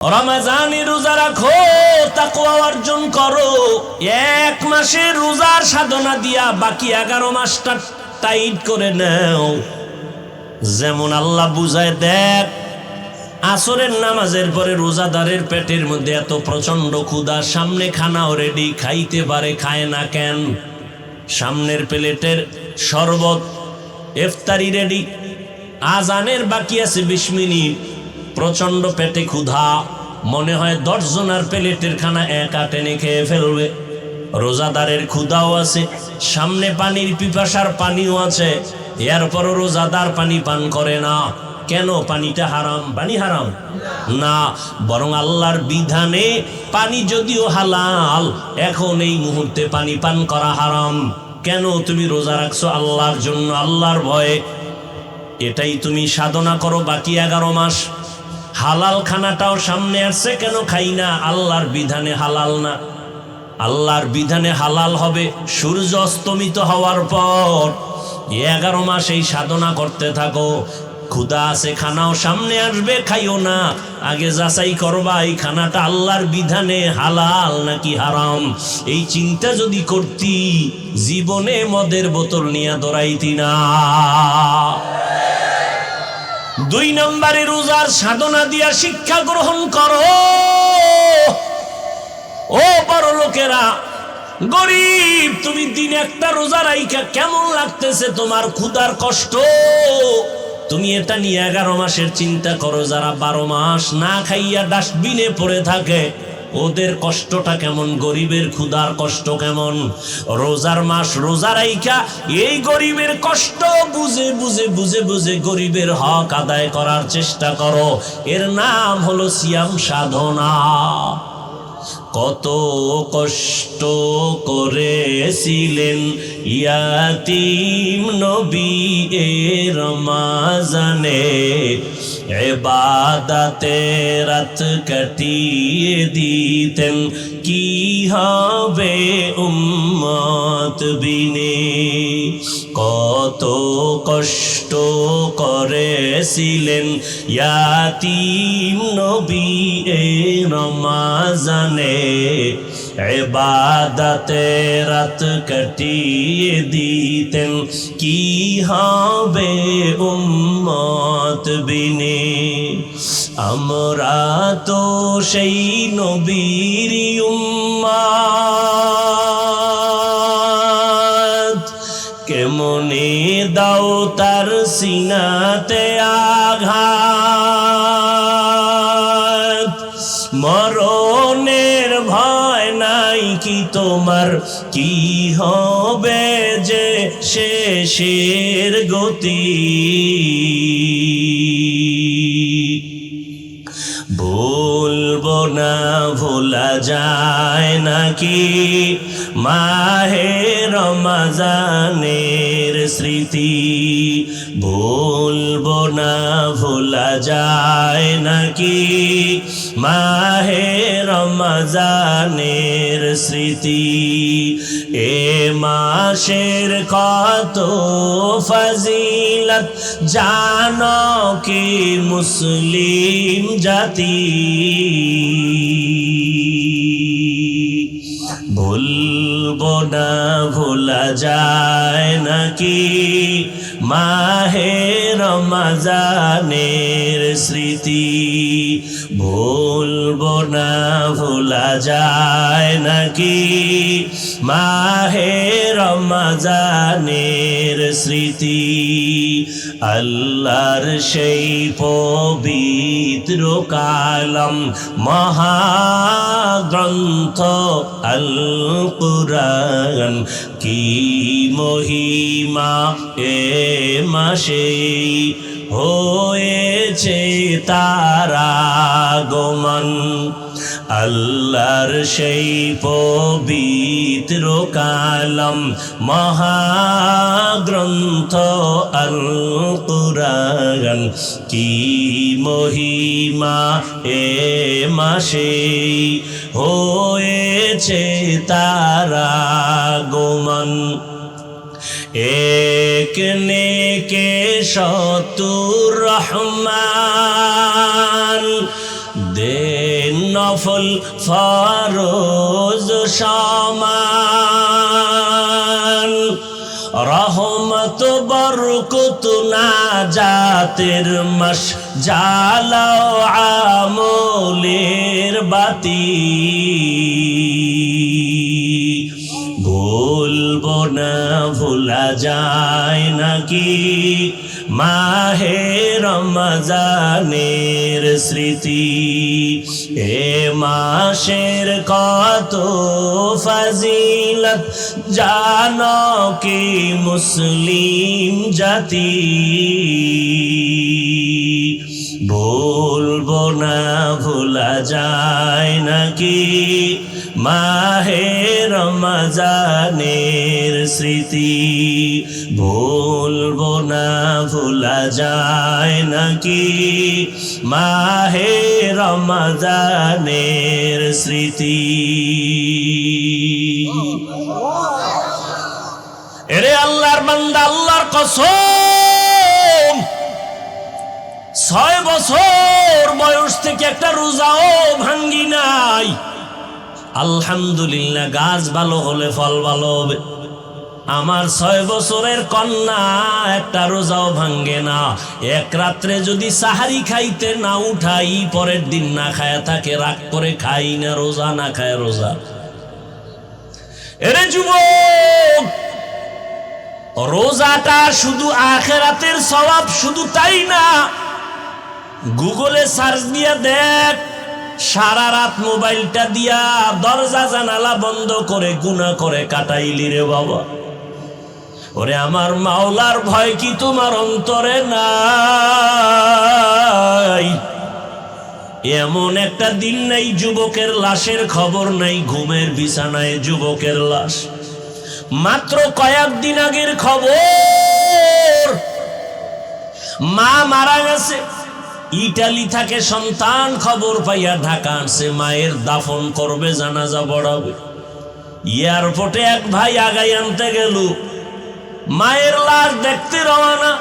রমজানে রোজা রাখো, তাকওয়া অর্জন করো। এক মাসের রোজার সাধনা দিয়া বাকি 11 মাসটা টাইট করে নাও। যেমন আল্লাহ বুঝায়, দেখ আসরের নামাজের পরে রোজাদারের পেটের মধ্যে এত প্রচন্ড ক্ষুধা, সামনে খানাও রেডি, খাইতে পারে, খায় না কেন? সামনের প্লেটের শরবত, ইফতারি রেডি, আজানের বাকি আছে 20 মিনিট, প্রচন্ড পেটে ক্ষুধা, মনে হয় 10 জনের প্লেটের খানা একা টেনে খেয়ে ফেলবে। রোজাদারের ক্ষুধাও আছে, সামনে পানির পিপাসার পানিও আছে, এরপরও রোজাদার পানি পান করে না। কেন? পানিটা হারাম। পানি হারাম না, বরং আল্লাহর বিধানে পানি যদিও হালাল, এখন এই মুহূর্তে পানি পান করা হারাম। কেন? তুমি রোজা রাখছো আল্লাহর জন্য, আল্লাহর ভয়ে। এটাই তুমি সাধনা করো বাকি 11 মাস। হালাল খানাটাও সামনে আসছে, কেন খাই না? আল্লাহর বিধানে হালাল না। আল্লাহর বিধানে হালাল হবে সূর্য অস্তমিত হওয়ার পর। 11 মাস এই সাধনা করতে থাকো। ক্ষুধা আছে, খানাও সামনে আসবে, খাইও না। আগে যাচাই করবা এই খানাটা আল্লাহর বিধানে হালাল নাকি হারাম। এই চিন্তা যদি করতি, জীবনে মদের বোতল নিয়ে দৌড়াইতি না। 2 নম্বরে রোজার সাধনা দিয়া শিক্ষা গ্রহণ করো। ও বড় লোকেরা, গরিব, তুমি দিন একটা রোজা রাইখা কেমন লাগতেছে তোমার? ক্ষুধার কষ্ট, তুমি এটা নিয়ে 11 মাসের চিন্তা করো। যারা 12 মাস না খাইয়া ডাস্টবিনে পড়ে থাকে, ওদের কষ্টটা কেমন? গরিবের ক্ষুধার কষ্ট কেমন? রোজার মাস রোজা রাইখা এই গরিবের কষ্ট বুঝে বুঝে বুঝে বুঝে গরিবের হক আদায় করার চেষ্টা করো। এর নাম হলো সিয়াম সাধনা। কত কষ্ট করেছিলেন ইয়াতীম নবী এ রমজানে, ইবাদতে রাত কাটিয়ে দিতেন, কি হবে উম্মত বিনে। কত কষ্ট করেছিলেন ইয়াতীম নবী এ রমজানে, ইবাদতে রাত কাটিয়ে দিতেন, কি হবে উম্মত বিনে। আমরা তো সেই নবীর উম্মত, কেমনে দাও তার সিনাতে আঘাত। মরণের ভয় নাই কি তোমার? কি হবে যে শেষের গতি? বলবো না ভোলা যায় নাকি মাহে রমজানের স্মৃতি? বলবো না ভোলা যায় নাকি মাহে রমজানের স্মৃতি? এ মাসের কত ফজিলত জানো কি মুসলিম জাতি? ভুলবো না ভোলা যায় নাকি মাহে রমজানের স্মৃতি? ভুলবো না ভোলা যায় নাকি মাহে রমজানের স্মৃতি? আল্লাহর সেই পবিত্র কালাম মহাগ্রন্থ আল কুরআন, কি মহিমা এ মাসে হয়েছে তার আগমন। আল্লাহর সেই পবিত্র কালাম মহাগ্রন্থ আল কুরআন, কি মহিমা এ মাসে হয়েছে তার আগমন। एक नेके शतुर रहमान दे নফল ফরজ সমান, রহমত বরকত নাজাতের মাস, জ্বালাও আমলের বাতি। ভুলবো না ভোলা যায় নাকি মাহে রমজানের স্মৃতি। এ মাসের কত ফজিলত জানো কি মুসলিম জাতি। ভুলবো না ভোলা যায় নাকি মাহে রমজানের স্মৃতি। ভুলবো না ভোলা যায় নাকি মাহে রমজানের স্মৃতি। এরে আল্লাহর বান্দা, আল্লাহর কসম, 6 বছর বয়স থেকে একটা রোজাও ভাঙ্গি নাই। আলহামদুলিল্লাহ, গাছ ভালো হলে ফল ভালো হবে। আমার 6 বছরের কন্যা একটা রোজাও ভাঙ্গে না। এক রাত্রে যদি সাহারি খাইতে না উঠাই, পরের দিন না খায়া থাকে, রাগ করে খাই না, রোজা না খায় রোজা। এরে যুবক, রোজাটা শুধু আখিরাতের সওয়াব, শুধু তাই না, গুগলে সার্চ দিয়ে দেখ, সারা রাত মোবাইলটা দিয়া দরজা জানালা বন্ধ করে গুনাহ করে কাটাইলি রে বাবা। ওরে আমার মাওলার ভয় কি তোমার অন্তরে নাই? এমন একটা দিন নাই যুবকের লাশের খবর নাই, ঘুমের বিছানায় যুবকের লাশ। মাত্র কয়েকদিন আগের খবর, মা মারা গেছে। ইটালি থেকে সন্তান খবর পাইয়া ঢাকা আনছে, মায়ের দাফন করবে, জানাজা পড়াবে। এয়ারপোর্টে এক ভাই আগাই আনতে গেল, মায়ের লাশ দেখতে রওনা।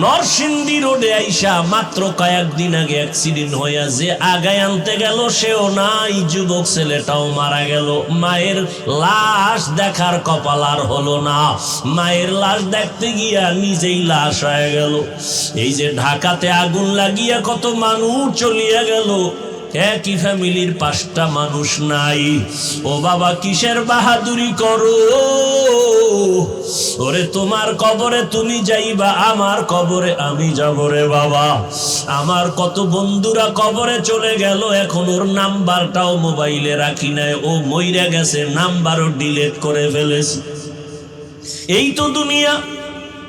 নরসিংদী রোডে আইসা মাত্র কয়েকদিন আগে অ্যাক্সিডেন্ট হইয়া যে আগাই আনতে গেল সেও নাই, যুবক ছেলেটাও মারা গেল। মায়ের লাশ দেখার কপাল আর হলো না। মায়ের লাশ দেখতে গিয়া নিজেই লাশ হয়ে গেল। এই যে ঢাকাতে আগুন লাগিয়া কত মানুষ চলিয়া গেল, একই ফ্যামিলির 5টা মানুষ নাই। ও বাবা, কিসের বাহাদুরি করো? ওরে তোমার কবরে তুমি যাইবা, আমার কবরে আমি যাব রে বাবা। আমার কত বন্ধুরা কবরে চলে গেল, এখন ওর নাম্বারটাও মোবাইলে রাখি নাই। ও মইরা গেছে, নাম্বারও ডিলিট করে ফেলেছে। এই তো দুনিয়া।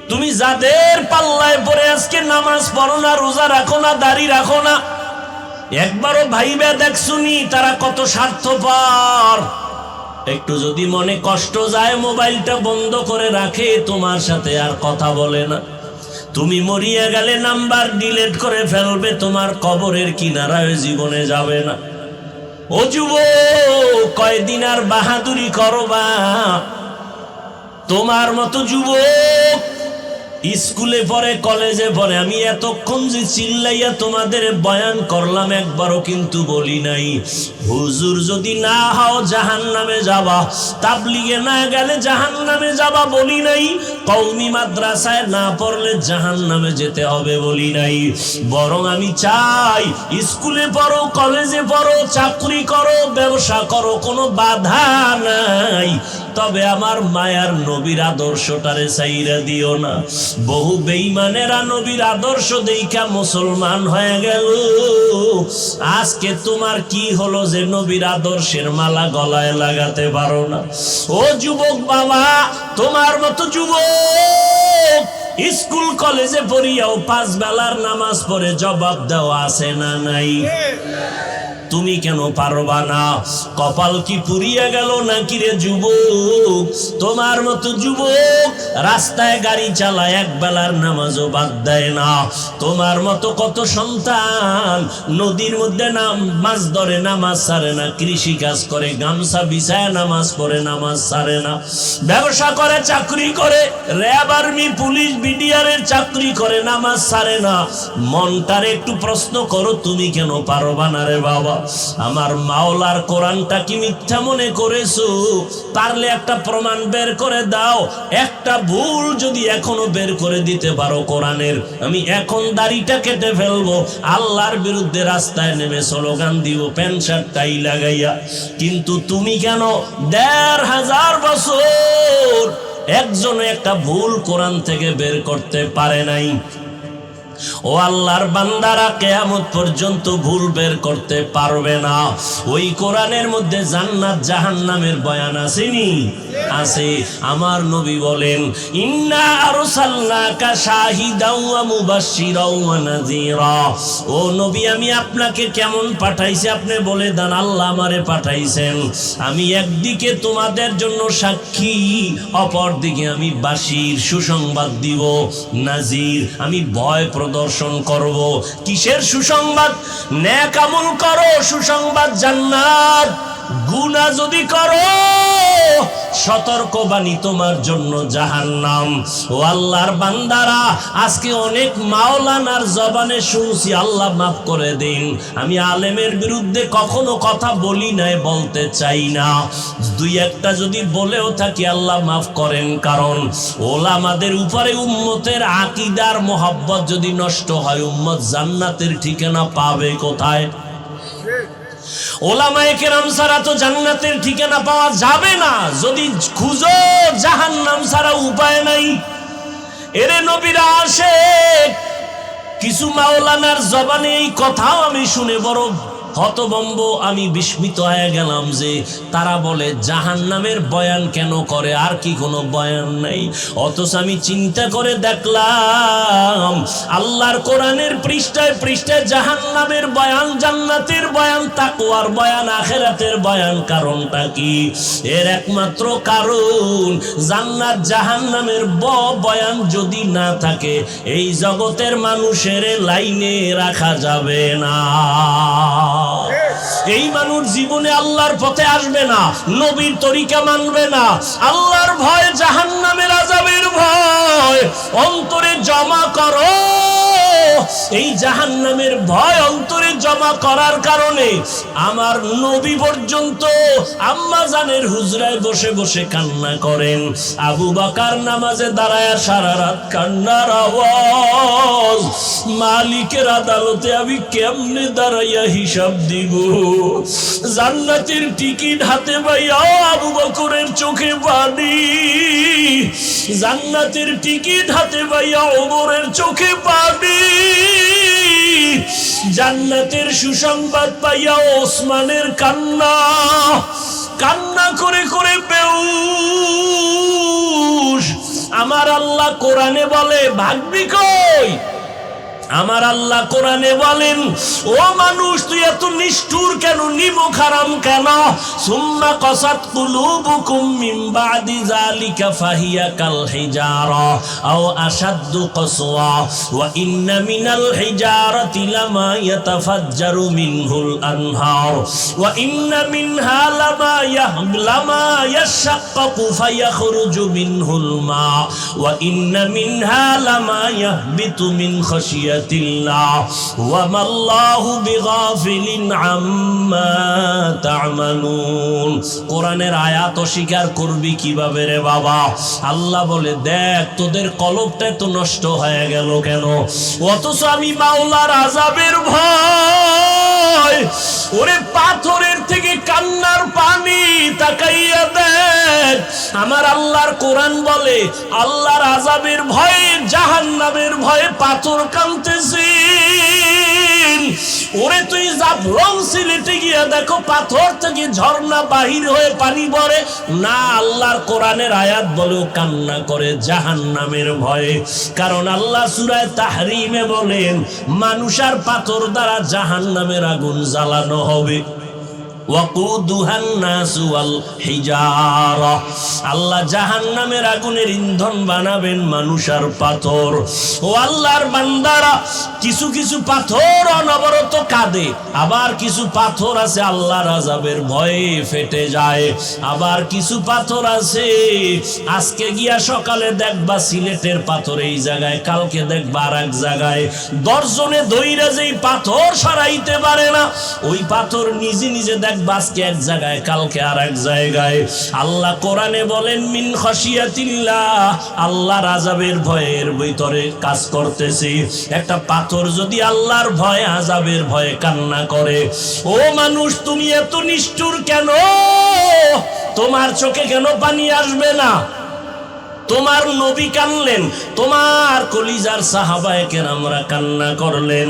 তুমি যাদের পাল্লায় পড়ে আজকে নামাজ পড়ো না, রোজা রাখো না, দাড়ি রাখো না, একবারও ভাইবা দেখছুনি তারা কত স্বার্থপর। একটু যদি মনে কষ্ট যায়, মোবাইলটা বন্ধ করে রাখে, তোমার সাথে আর কথা বলে না। তুমি মরিয়া গেলে নাম্বার ডিলিট করে ফেলবে, তোমার কবরের কিনারায় জীবনে যাবে না। ও যুবক, কয়দিন আর বাহাদুরি করবা? তোমার মতো যুবক স্কুলে পড়ে, কলেজে পড়ে। আমি এতক্ষণ যে চিল্লাইয়া তোমাদের বয়ান করলাম, একবারও কিন্তু বলি নাই হুজুর যদি না হও জাহান্নামে যাবা, তাবলিগে না গেলে জাহান্নামে যাবা বলি নাই, কওমি মাদ্রাসায় না পড়লে জাহান্নামে যেতে হবে বলি নাই। বরং আমি চাই স্কুলে পড়ো, কলেজে পড়ো, চাকরি করো, ব্যবসা করো, কোনো বাধা নাই, তবে আমার মায়ার নবীর আদর্শটারে চাইরা দিও না। বহু বেঈমানেরা নবীর আদর্শ দেইখা মুসলমান হয়ে গেল। আজকে তোমার কি হলো যে নবীর আদর্শের মালা গলায় লাগাতে পারো না? ও যুবক বাবা, তোমার মতো যুবক স্কুল কলেজে পড়িয়াও 5 বেলার নামাজ পড়ে জবাব দেওয়া আছে না নাই? তুমি কেন পারবা না? কপাল কি পুড়িয়া গেল নাকি রে যুবক? তোমার মতো যুবক রাস্তায় গাড়ি চালায়, 1 বেলার নামাজও বাদ দেয় না। তোমার মতো কত সন্তান নদীর মধ্যে মাছ ধরে, নামাজ ছাড়ে না, কৃষি কাজ করে, গামছা বিছায় নামাজ পড়ে, নামাজ ছাড়ে না, ব্যবসা করে, চাকরি করে, র্যাব, আর্মি, পুলিশ, বিডিআরের চাকরি করে, নামাজ ছাড়ে না। মনটারে একটু প্রশ্ন করো, তুমি কেন পারবা না রে বাবা? আমার মাওলার কোরআনটা কি মিথ্যা মনে করেছো? পারলে একটা প্রমাণ বের করে দাও। একটা ভুল যদি এখনো বের করে দিতে পারো কোরআনের, আমি এখন দাড়িটা কেটে ফেলবো, আল্লাহর বিরুদ্ধে রাস্তায় নেমে স্লোগান দিব প্যান্ট শার্ট টাই লাগাইয়া। কিন্তু তুমি কেন ১৫০০ বছর একজন একটা ভুল কোরআন থেকে বের করতে পারে নাই? ও আল্লাহর বান্দারা, কিয়ামত পর্যন্ত ভুল বের করতে পারবে না। ওই কোরআনের মধ্যে জান্নাত জাহান্নামের বয়ান আসেনি? আছে। আমার নবী বলেন, ইন্না আরসালনাকা শাহিদাও ওয়া মুবাশশিরাও ওয়া নাযীরা। ও নবী, আমি আপনাকে কেমন পাঠাইছি আপনি বলে দেন। আল্লাহ আমারে পাঠাইছেন, আমি একদিকে তোমাদের জন্য সাক্ষী, অপর দিকে আমি বাশির সুসংবাদ দিব, নাজির আমি ভয় প্রদর্শন করব। কিসের সুসংবাদ? নেক আমল করো, সুসংবাদ জান্নাত। গুনাহ যদি করো, সতর্কবাণী তোমার জন্য জাহান্নাম। ও আল্লাহর বান্দারা, আজকে অনেক মাওলানার জবানে শুনছি, আল্লাহ মাফ করে দিন, আমি আলেমের বিরুদ্ধে কখনো কথা বলি নাই, বলতে চাই না। দুই একটা যদি বলেও থাকি আল্লাহ মাফ করেন, কারণ ওলামাদের উপরে উম্মতের আকীদার মোহাব্বত যদি নষ্ট হয়, উম্মত জান্নাতের ঠিকানা পাবে কোথায়? ওলামায়ে কেরাম ছাড়া তো জান্নাতের ঠিকানা পাওয়া যাবে না। যদি খুঁজো জাহান্নাম ছাড়া উপায় নাই। এরে নবীরা আসে, কিছু মাওলানার জবানে এই কথাও আমি শুনে বড় হতভম্ব, আমি বিস্মিত হয়ে গেলাম যে তারা বলে জাহান্নামের বয়ান কেন করে, আর কি কোনো বয়ান নাই? অথচ আমি চিন্তা করে দেখলাম আল্লাহর কোরআনের পৃষ্ঠায় পৃষ্ঠায় জাহান্নামের বয়ান, জান্নাতের বয়ান, তাকওয়ার বয়ান, আখিরাতের বয়ান। কারণটা কি? এর একমাত্র কারণ, জান্নাত জাহান্নামের বয়ান যদি না থাকে, এই জগতের মানুষের লাইনে রাখা যাবে না। এই মানুষ জীবনে আল্লাহর পথে আসবে না, নবীর তরিকা মানবে না। আল্লাহর ভয়, জাহান্নামের আযাবের ভয় অন্তরে জমা করো। এই জাহান্নামের ভয় অন্তরে জমা করার কারণে আমার নবী পর্যন্ত আম্মা জানের হুজরায় বসে বসে কান্না করেন। আবু বকর নামাজে দাঁড়ায় সারা রাত কান্নার আওয়াজ। মালিকের আদালতে আমি কেমনে দাঁড়াইয়া হিসাব দিব? জান্নাতের টিকিট হাতে পাইয়া আবু বকরের চোখে পানি, জান্নাতের টিকিট হাতে পাইয়া ওমরের চোখে পানি, জান্নাতের সুসংবাদ পাইয়া ওসমানের কান্না, কান্না করে করে বেহুশ। আমার আল্লাহ কোরআনে বলে, ভাগবি কই? আমার আল্লাহ কোরআনে বলেন, ও মানুষ, তুই এত নিষ্ঠুর কেন, নিমক হারাম কেন? সুম্মা কাসাত কুলুবুকুম মিন বাদি যালিকা ফাহিয়া কাল হিজারা আও আশাদ্দু কসওয়া ওয়া ইন্না মিনাল হিজারাতি লামা ইয়াতাফাজ্জারু মিনহুল আনহার ওয়া ইন্না মিনহা লামা ইয়াশাক্কাকু ফায়াখরুজু মিনহুল মা ওয়া ইন্না মিনহা লামা ইয়াহবিতু মিন খাশিয়াতি কোরআনের আয়াত অস্বীকার করবি কিভাবে রে বাবা? আল্লাহ বলে, দেখ তোদের কলবটা তো নষ্ট হয়ে গেল কেন? অথচ আমি মাওলার আযাবের ভয়, ওরে পাথরের থেকে কান্নার পানি, তাকাইয়া দেখ। আমার আল্লাহর কোরআন বলে, আল্লাহর আযাবের ভয়ে, জাহান্নামের ভয়ে পাথর কাঁদতেছে। ওরে তুই জাফলং সিলেটে গিয়া দেখো, পাথর থেকে ঝর্ণা বাহির হয়ে পানি পড়ে না? আল্লাহর কোরআনের আয়াত বলেও কান্না করে জাহান্নামের ভয়ে। কারণ আল্লাহ সূরা তাহরিমে বলেন, মানুষ আর পাথর দ্বারা জাহান্নামের আগুন জ্বালানো হবে। ওয়াকুদুহান নাস ওয়াল হিজারা, আল্লাহ জাহান্নামের আগুনের ইন্ধন বানাবেন মানুষ আর পাথর। ও আল্লাহর বান্দারা, কিছু কিছু পাথর অনবরত কাঁদে, আবার কিছু পাথর আছে আল্লাহর আযাবের ভয়ে ফেটে যায়, আবার কিছু পাথর আছে আজকে গিয়া সকালে দেখবা সিলেটের পাথর এই জায়গায়, কালকে দেখবা আর এক জায়গায়। দর্শনে ধইরা যেই পাথর সরাইতে পারে না, ওই পাথর নিজে নিজে দেখবা আজকে এক জায়গায়, কালকে আর এক জায়গায়। আল্লাহ কোরআনে বলেন মিন খাশিয়াতিল্লাহ, আল্লাহর আযাবের ভয়ের ভিতরে কাজ করতেছি। একটা পাথর যদি আল্লাহর ভয়ে আযাবের ভয়ে কান্না করে, ও মানুষ তুমি এত নিষ্ঠুর কেন? তোমার চোখে কেন পানি আসবে না? তোমার নবী কানলেন, তোমার কলিজার সাহাবায়ে কেরামরা কান্না করলেন।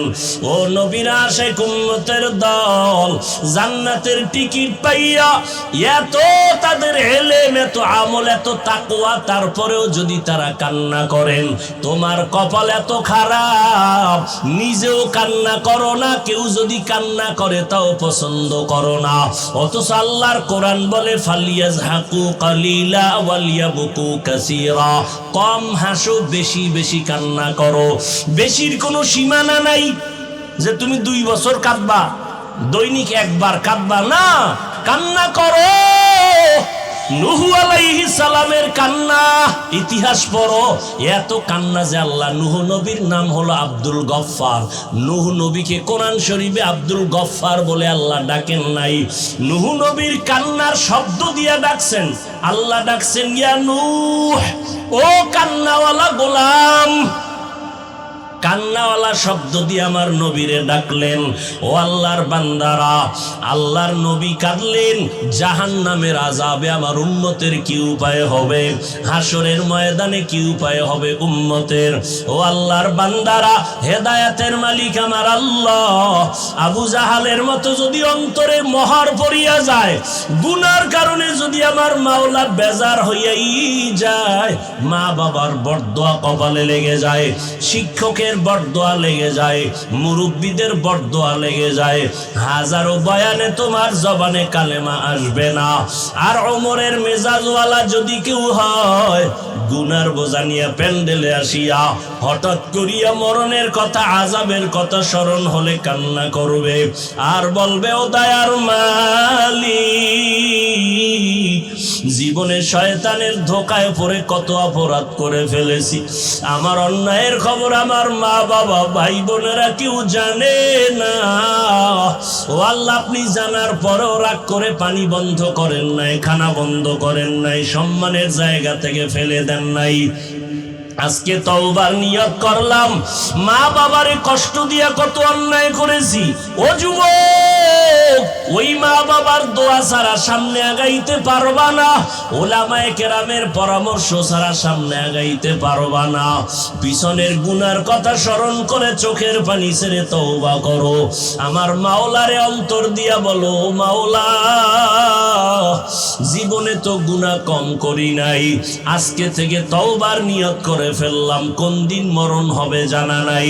ও নবীর আশিক উম্মতের দল, জান্নাতের টিকিট পাইয়া এত তাদের ইলম, এত আমল, এত তাকওয়া, তারপরেও যদি তারা কান্না করেন, তোমার কপাল এত খারাপ, নিজেও কান্না করো না, কেউ যদি কান্না করে তাও পছন্দ করো না। অথচ আল্লাহর কোরআন বলে ফালিয়াজহাকু কালিলা ওয়ালিয়াবকু কাসীরা, কম হাসো, বেশি বেশি কান্না করো। বেশির কোনো সীমানা নাই যে তুমি 2 বছর কাঁদবা, দৈনিক একবার কাঁদবা না, কান্না করো। নূহ আলাইহিস সালামের কান্না ইতিহাস পড়ো, এত কান্না যে আল্লাহ, নূহ নবীর নাম হলো আব্দুল গফফার। নূহ নবীকে কোরআন শরীফে আব্দুল গফফার বলে আল্লাহ ডাকেন নাই, নূহ নবীর কান্নার শব্দ দিয়া ডাকছেন। আল্লাহ ডাকছেন ইয়া নূহ, ও কান্নাওয়ালা গোলাম। কান্নাওয়ালা শব্দ দিয়ে আমার নবীরে ডাকলেন। ও আল্লাহর বান্দারা, আল্লাহর নবী কাঁদলেন, জাহান্নামের আযাবে আমার উম্মতের কি উপায় হবে, হাসরের ময়দানে কি উপায় হবে উম্মতের। ও আল্লাহর বান্দারা, হেদায়েতের মালিক আমার আল্লাহ, আবু জাহালের মতো যদি অন্তরে মোহর পড়িয়া যায়, গুনার কারণে যদি আমার মাওলা বেজার হইয়াই যায়, মা বাবার বরদোয়া কপালে লেগে যায়, শিক্ষকের বরদোয়া লেগে যায়, মুরব্বীদের বরদোয়া লেগে যায়, হাজারো বয়ানে তোমার জবানে কালেমা আসবে না। আর ওমরের মেজাজওয়ালা যদি কেউ হয়, গুনার বোঝা নিয়ে প্যান্ডেলে আসিয়া হঠাৎ করিয়া মরণের কথা, আযাবের কথা স্মরণ হলে কান্না করবে আর বলবে ও দয়ার মালিক, জীবনে শয়তানের ধোকায় পড়ে কত অপরাধ করে ফেলেছি, আমার অন্যায়ের খবর আমার মা বাবা ভাই বোনেরা কেউ জানে না। ও আল্লাহ, আপনি জানার পরেও রাগ করে পানি বন্ধ করেন নাই, খানা বন্ধ করেন নাই, সম্মানের জায়গা থেকে ফেলে দেন নাই। আজকে তওবার নিয়ত করলাম, মা বাবারে কষ্ট দিয়া কত অন্যায় করেছি। ও যুবক, ওই মা বাবার দোয়া ছাড়া সামনে আগাইতে পারবা না, ওলামায়ে কেরামের পরামর্শ ছাড়া সামনে আগাইতে পারবা না। পিছনের গুনার কথা স্মরণ করে চোখের পানি ছেড়ে তওবা করো। আমার মাওলারে অন্তর দিয়া বলো, মাওলা, জীবনে তো গুনাহ কম করি নাই, আজকে থেকে তওবার নিয়ত করে ফেললাম, কোন দিন মরণ হবে জানা নাই,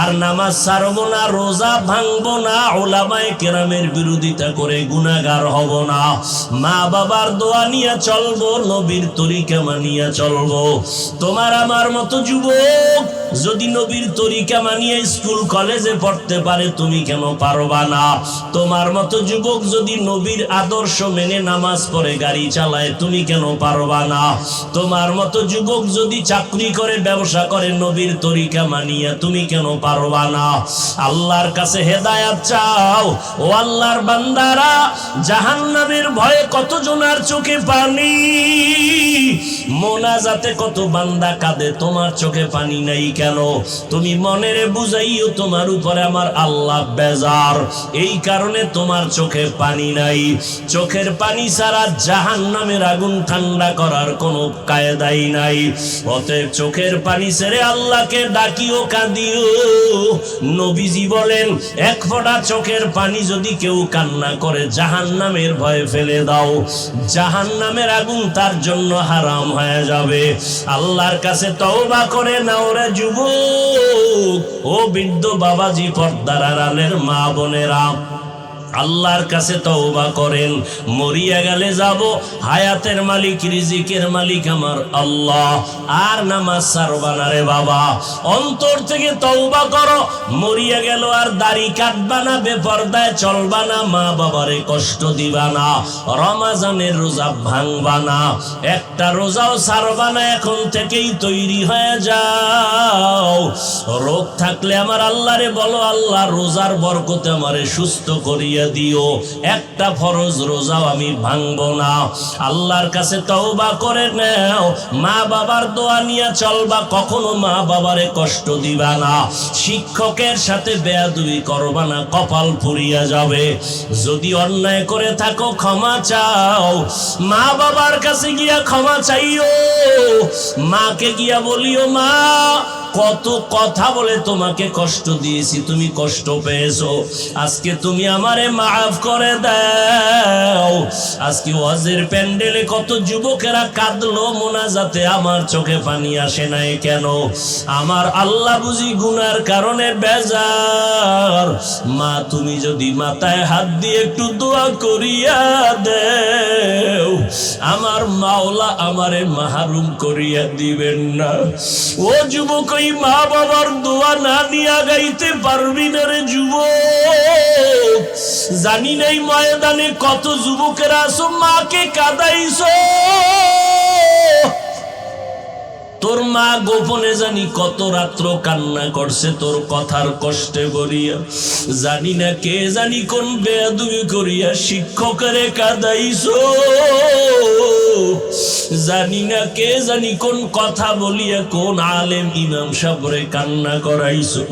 আর নামাজ ছাড়বো না, রোজা ভাঙবো না, উলামায়ে কেরামের বিরোধিতা করে গুনাহগার হব না, মা বাবার দোয়া নিয়ে চলবো, নবীর তরিকা মানিয়া চলবো। তোমার আমার মতো যুবক যদি নবীর তরিকা মানিয়ে স্কুল কলেজে পড়তে পারে, তুমি কেন পারবা না? তোমার মতো যুবক যদি নবীর আদর্শ মেনে নামাজ পড়ে গাড়ি চালায়, তুমি কেন পারবা না? তোমার মতো যুবক যদি চাকরি করে, ব্যবসা করে, নবীর তরিকা মানিয়া, তুমি কেন পারবা না? আল্লাহর কাছে হেদায়েত চাও। ও আল্লাহর বান্দারা, জাহান্নামের ভয়ে কত জনার চোখে পানি, মোনাজাতে কত বান্দা কাঁদে, তোমার চোখে পানি নাই কেন? তুমি মনেরে বুঝাইও তোমার উপরে আমার আল্লাহ বেজার, এই কারণে তোমার চোখে পানি নাই। চোখের পানি ছাড়া জাহান্নামের আগুন ঠান্ডা করার কোনো কায়দাই নাই। অতএব চোখের পানি ছেড়ে আল্লাহকে ডাকিও, কাঁদিও। নবীজি বলেন, এক ফোঁটা চোখের পানি যদি কেউ কান্না করে, জাহান্নামের ভয়ে ফেলে দাও, জাহান্নামের আগুন তার জন্য হারাম হয়ে যাবে। আল্লাহর কাছে তওবা করে নাও রে যুবক, ও বৃদ্ধ বাবাজি, পর্দার আড়ালের মা বোনেরা, আল্লাহর কাছে তওবা করেন। মরিয়া গেলে যাব, হায়াতের মালিক রিজিকের মালিক আমার আল্লাহ। আর নামাজ ছাড়বা না রে বাবা, অন্তর থেকে তওবা করো। মরিয়া গেল আর দাড়ি কাটবা না, বেপরদায় চলবা না, মা বাবারে কষ্ট দিবা না, রমজানের রোজা ভাঙবা না, একটা রোজাও ছাড়বা না। এখন থেকেই তৈরি হয়ে যাও। রোগ থাকলে আমার আল্লাহরে বলো, আল্লাহ রোজার বরকতে আমারে সুস্থ করিয়া দিও, একটা ফরজ রোজাও আমি ভাঙবো না। আল্লাহর কাছে তওবা করে নাও, মা বাবার দোয়া নিয়ে চলবা, কখনো মা বাবারে কষ্ট দিবা না, শিক্ষকের সাথে বেয়াদবি করবা না, কপাল পুড়িয়া যাবে। যদি অন্যায় করে থাকো ক্ষমা চাও, মা বাবার কাছে গিয়া ক্ষমা চাইও। মাকে গিয়া বলিও, মা কত কথা বলে তোমাকে কষ্ট দিয়েছি, তুমি কষ্ট পেয়েছো, আজকে তুমি আমারে মাফ করে দাও। আজকে ওয়াজের প্যান্ডেলে কত যুবকেরা কাঁদলো মোনাজাতে, আমার চোখে পানি আসে নাই কেন? আমার আল্লাহ বুঝি গুনার কারণে বেজার। মা তুমি যদি মাথায় হাত দিয়ে একটু দোয়া করিয়া দেও, আমার মাওলা আমারে মাহরুম করিয়া দিবেন না। ও যুবক, ওই মা বাবার দোয়া না নিয়া গাইতে পারবি না রে যুবক। জানি নাই ময়দানে কত যুবকেরা আছো, মাকে কাঁদাইছো। তোর মা গোপনে জানি কত রাত্র কান্না করছে তোর কথার কষ্টে বলিয়া। জানি না কে জানি কোন বেয়াদবি করিয়া শিক্ষকের কাঁদাইছো। জানি না কে জানি কোন কথা বলিয়া কোন আলেম ইমাম সাহেবরে কান্না করাইছো।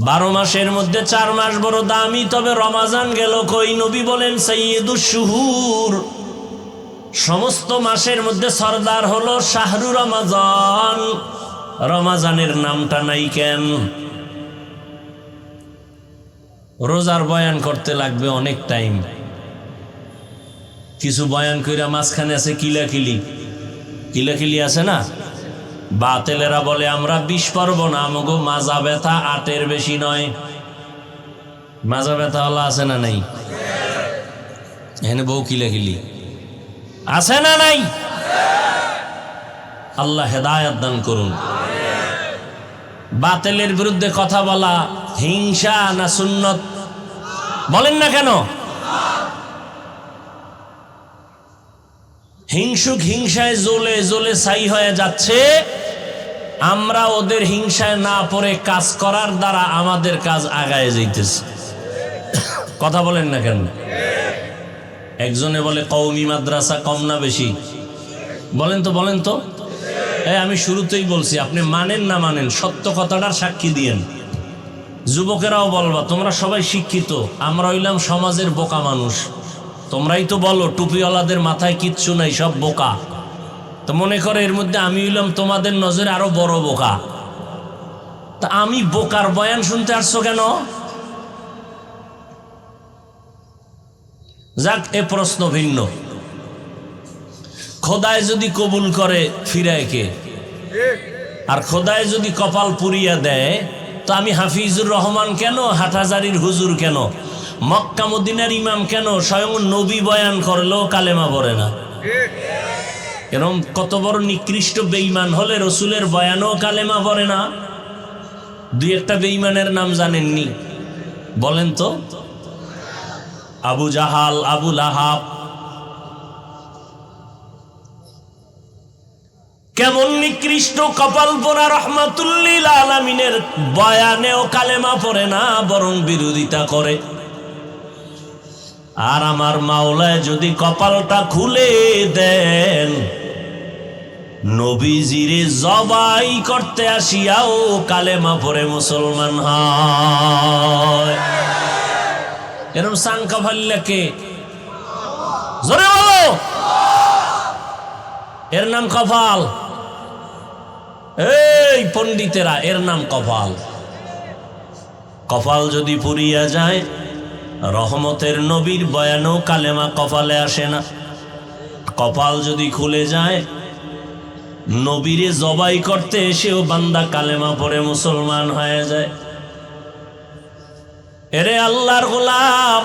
12 মাসের মধ্যে 4 মাস বড় দামি, তবে রমাজান গেল কই? নবী বলেন সাইয়্যিদুশ শুহুর, সমস্ত মাসের মধ্যে সরদার হলো শাহরু রমাজান। রমাজানের নামটা নাই কেন? রোজার বয়ান করতে লাগবে অনেক টাইম, কিছু বয়ান কইরা মাঝখানে আছে কিলাকিলি। কিলাকিলি আছে না? বাতেলেরা বলে আমরা 20 পারব না, আমগো মাজা ব্যথা 8-এর বেশি নয়। মাজা ব্যথা হলা আছে না নাই? এখানে বউ কিলাকিলি আছে না নাই? আল্লাহ হেদায়েত দান করুন। বাতিলের বিরুদ্ধে কথা বলা হিংসা না সুন্নত? বলেন না কেন? হিংসুক হিংসায় জ্বলে জ্বলে ছাই হয়ে যাচ্ছে। আমরা ওদের হিংসায় না পড়ে কাজ করার দ্বারা আমাদের কাজ আগায় যাইতেছে। কথা বলেন না কেন? একজনে বলে কওমি মাদ্রাসা কম না বেশি? বলেন তো, বলেন তো। আমি শুরুতেই বলছি, আপনি মানেন না মানেন, সত্য কথাটার সাক্ষী দিয়েন। যুবকেরাও বলবা তোমরা সবাই শিক্ষিত, আমরা হইলাম সমাজের বোকা মানুষ। তোমরাই তো বলো টুপিওয়ালাদের মাথায় কিচ্ছু নাই, সব বোকা। তো মনে করে এর মধ্যে আমি হইলাম তোমাদের নজরে আরো বড় বোকা। তা আমি বোকার বয়ান শুনতে আসছো কেন? যাক, এ প্রশ্ন ভিন্ন। খোদায় যদি কবুল করে ফিরায় কে? আর খোদায় যদি কপাল পুরিয়া দেয়, তো আমি হাফিজুর রহমান কেন, হাটহাজারির হুজুর কেন, মক্কা মদিনার ইমাম কেন, স্বয়ং নবী বয়ান করলেও কালেমা পড়ে না? এরকম কত বড় নিকৃষ্ট বেঈমান হলে রসুলের বয়ানও কালেমা পড়ে না? 2-1টা বেঈমানের নাম জানেননি? বলেন তো। আবু জাহাল, আবু লাহাব। কেমন নিকৃষ্ট কপাল পোড়া, রহমাতুল্লিল আলামিনের বয়ানেও কালেমা পড়ে না, বরং বিরোধিতা করে। আর আমার মাওলায় যদি কপালটা খুলে দেন, নবীজিরে জবাই করতে আসিয়াও কালেমা পড়ে মুসলমান হয়। এরকম সাংকা ভাল্লাকে জোরে বলো, এর নাম কপাল। এই পণ্ডিতেরা, এর নাম কপাল। কপাল যদি পুরিয়া যায়, রহমতের নবীর বয়ানও কালেমা কপালে আসে না। কপাল যদি খুলে যায়, নবীরে জবাই করতে এসেও বান্দা কালেমা পড়ে মুসলমান হয়ে যায়। এরে আল্লাহর গোলাম,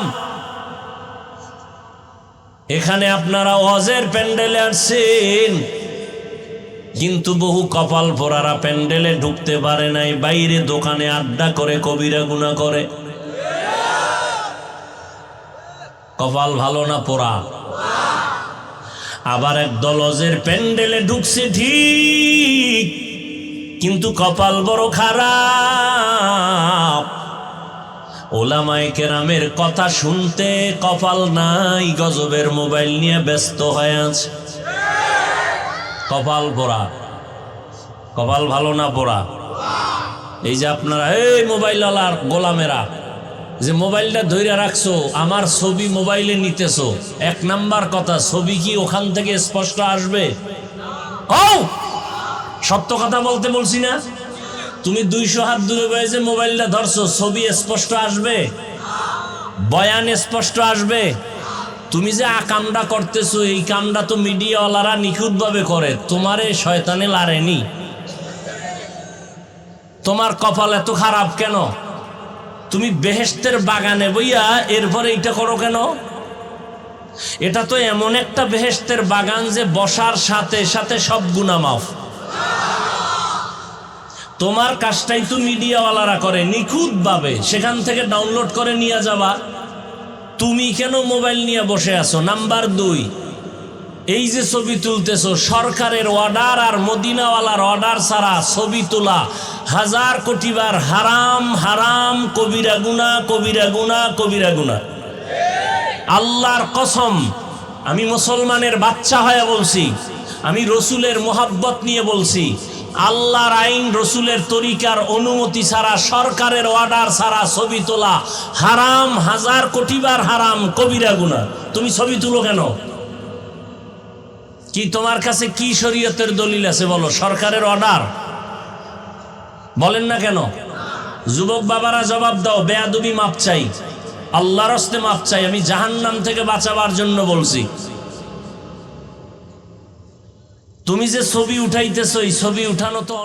এখানে আপনারা ওয়াজের প্যান্ডেলে আসছেন, কিন্তু বহু কপাল পোড়ারা প্যান্ডেলে ঢুকতে পারে নাই, বাইরে দোকানে আড্ডা করে কবিরা গুনাহ করে। কপাল ভালো না পোড়া? আবার একদল ওয়াজের প্যান্ডেলে ঢুকছে ঠিক, কিন্তু কপাল বড় খারাপ। ওলামায়ে কেরামের কথা শুনতে কপাল নাই, গজবের মোবাইল নিয়ে ব্যস্ত হয়ে আছে। কপাল পোড়া। কপাল ভালো না পোড়া? এই যে আপনারা এই মোবাইলওয়ালার গোলামেরা যে মোবাইলটা ধইরা রাখছো, আমার ছবি মোবাইলে নিতেছো, এক নাম্বার কথা, ছবি কি ওখান থেকে স্পষ্ট আসবে? সত্য কথা বলতে বলছি না? তুমি 200 হাত দূরে বসে যে মোবাইলটা ধরছো, ছবি স্পষ্ট আসবে? বয়ান স্পষ্ট আসবে? তুমি যে কামটা করতেছো, এই কামটা তো মিডিয়াওয়ালারা নিখুঁতভাবে করে, তোমারে শয়তানে লারেনি। তোমার কপাল এত খারাপ কেন? তুমি বেহেশতের বাগানে বইয়া এরপরে এইটা করো কেন? এটা তো এমন একটা বেহেশতের বাগান যে বসার সাথে সাথে সব গুনাহ মাফ। তোমার কাজটাই তো মিডিয়াওয়ালারা করে নিখুঁতভাবে, সেখান থেকে ডাউনলোড করে নিয়ে যাবা। তুমি কেন মোবাইল নিয়ে বসে আছো? নাম্বার 2, এই যে ছবি তুলতেছো, সরকারের অর্ডার আর মদিনাওয়ালার অর্ডার ছাড়া ছবি তোলা 1000 কোটি বার হারাম। হারাম, কবিরা গুনাহ, কবিরা গুনাহ, কবিরা গুনাহ। আল্লাহর কসম, আমি মুসলমানের বাচ্চা হয়ে বলছি, আমি রসুলের মোহাব্বত নিয়ে বলছি, আল্লাহর আইন রসুলের তরিকার অনুমতি ছাড়া, সরকারের অর্ডার ছাড়া ছবি তোলা হারাম, 1000 কোটি বার হারাম, কবিরা গুনাহ। তুমি ছবি তুলো কেন? কি তোমার কাছে কি শরীয়তের দলিল আছে বলো? সরকারের অর্ডার বলেন না কেন? যুবক বাবারা জবাব দাও, বেয়াদবি মাপ চাই, আল্লাহর হস্তে মাপ চাই, আমি জাহান্নাম থেকে বাঁচাবার জন্য বলছি। তুমি যে ছবি উঠাইতেছো, এই ছবি উঠানো তো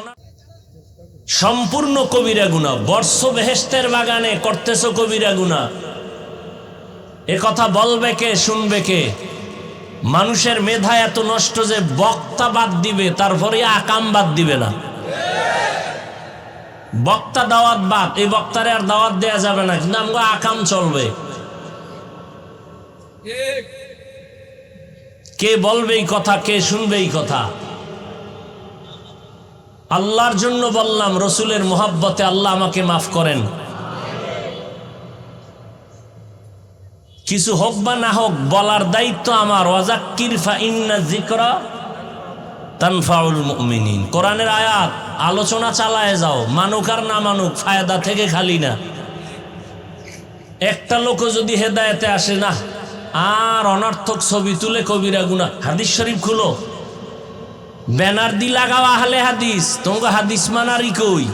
সম্পূর্ণ কবিরা গুনাহ। বর্ষ বেহেশতের বাগানে করতেছো কবিরা গুনাহ। এ কথা বলবে কে, শুনবে কে? মানুষের মেধা এত নষ্ট যে বক্তা বাদ দিবে, তারপরে আকাম বাদ দিবে না। বক্তা দাওয়াত বাদ, এই বক্তারে আর দাওয়াত দেয়া যাবে না, কিন্তু আমগো আকাম চলবে। কে বলবে এই কথা, কে শুনবে এই কথা? আল্লাহর জন্য বললাম, রসুলের মোহাব্বতে আল্লাহ আমাকে মাফ করেন। কিছু হোক বা না হোক, বলার দায়িত্ব আমার। ওয়াজাক্কির ফাইন্না যিকরা তানফাউল মুমিনিন। কোরআনের আয়াত, আলোচনা চালায় যাও, মানুক আর না মানুক, ফায়দা থেকে খালি না। একটা লোকও যদি হেদায়েতে আসে না, আর অনর্থক ছবি তুলে কবিরা গুনাহ। হাদিস শরীফ খুলো, ব্যানার দি লাগাও আহলে হাদিস, তোমাকে হাদিস মানারই কই?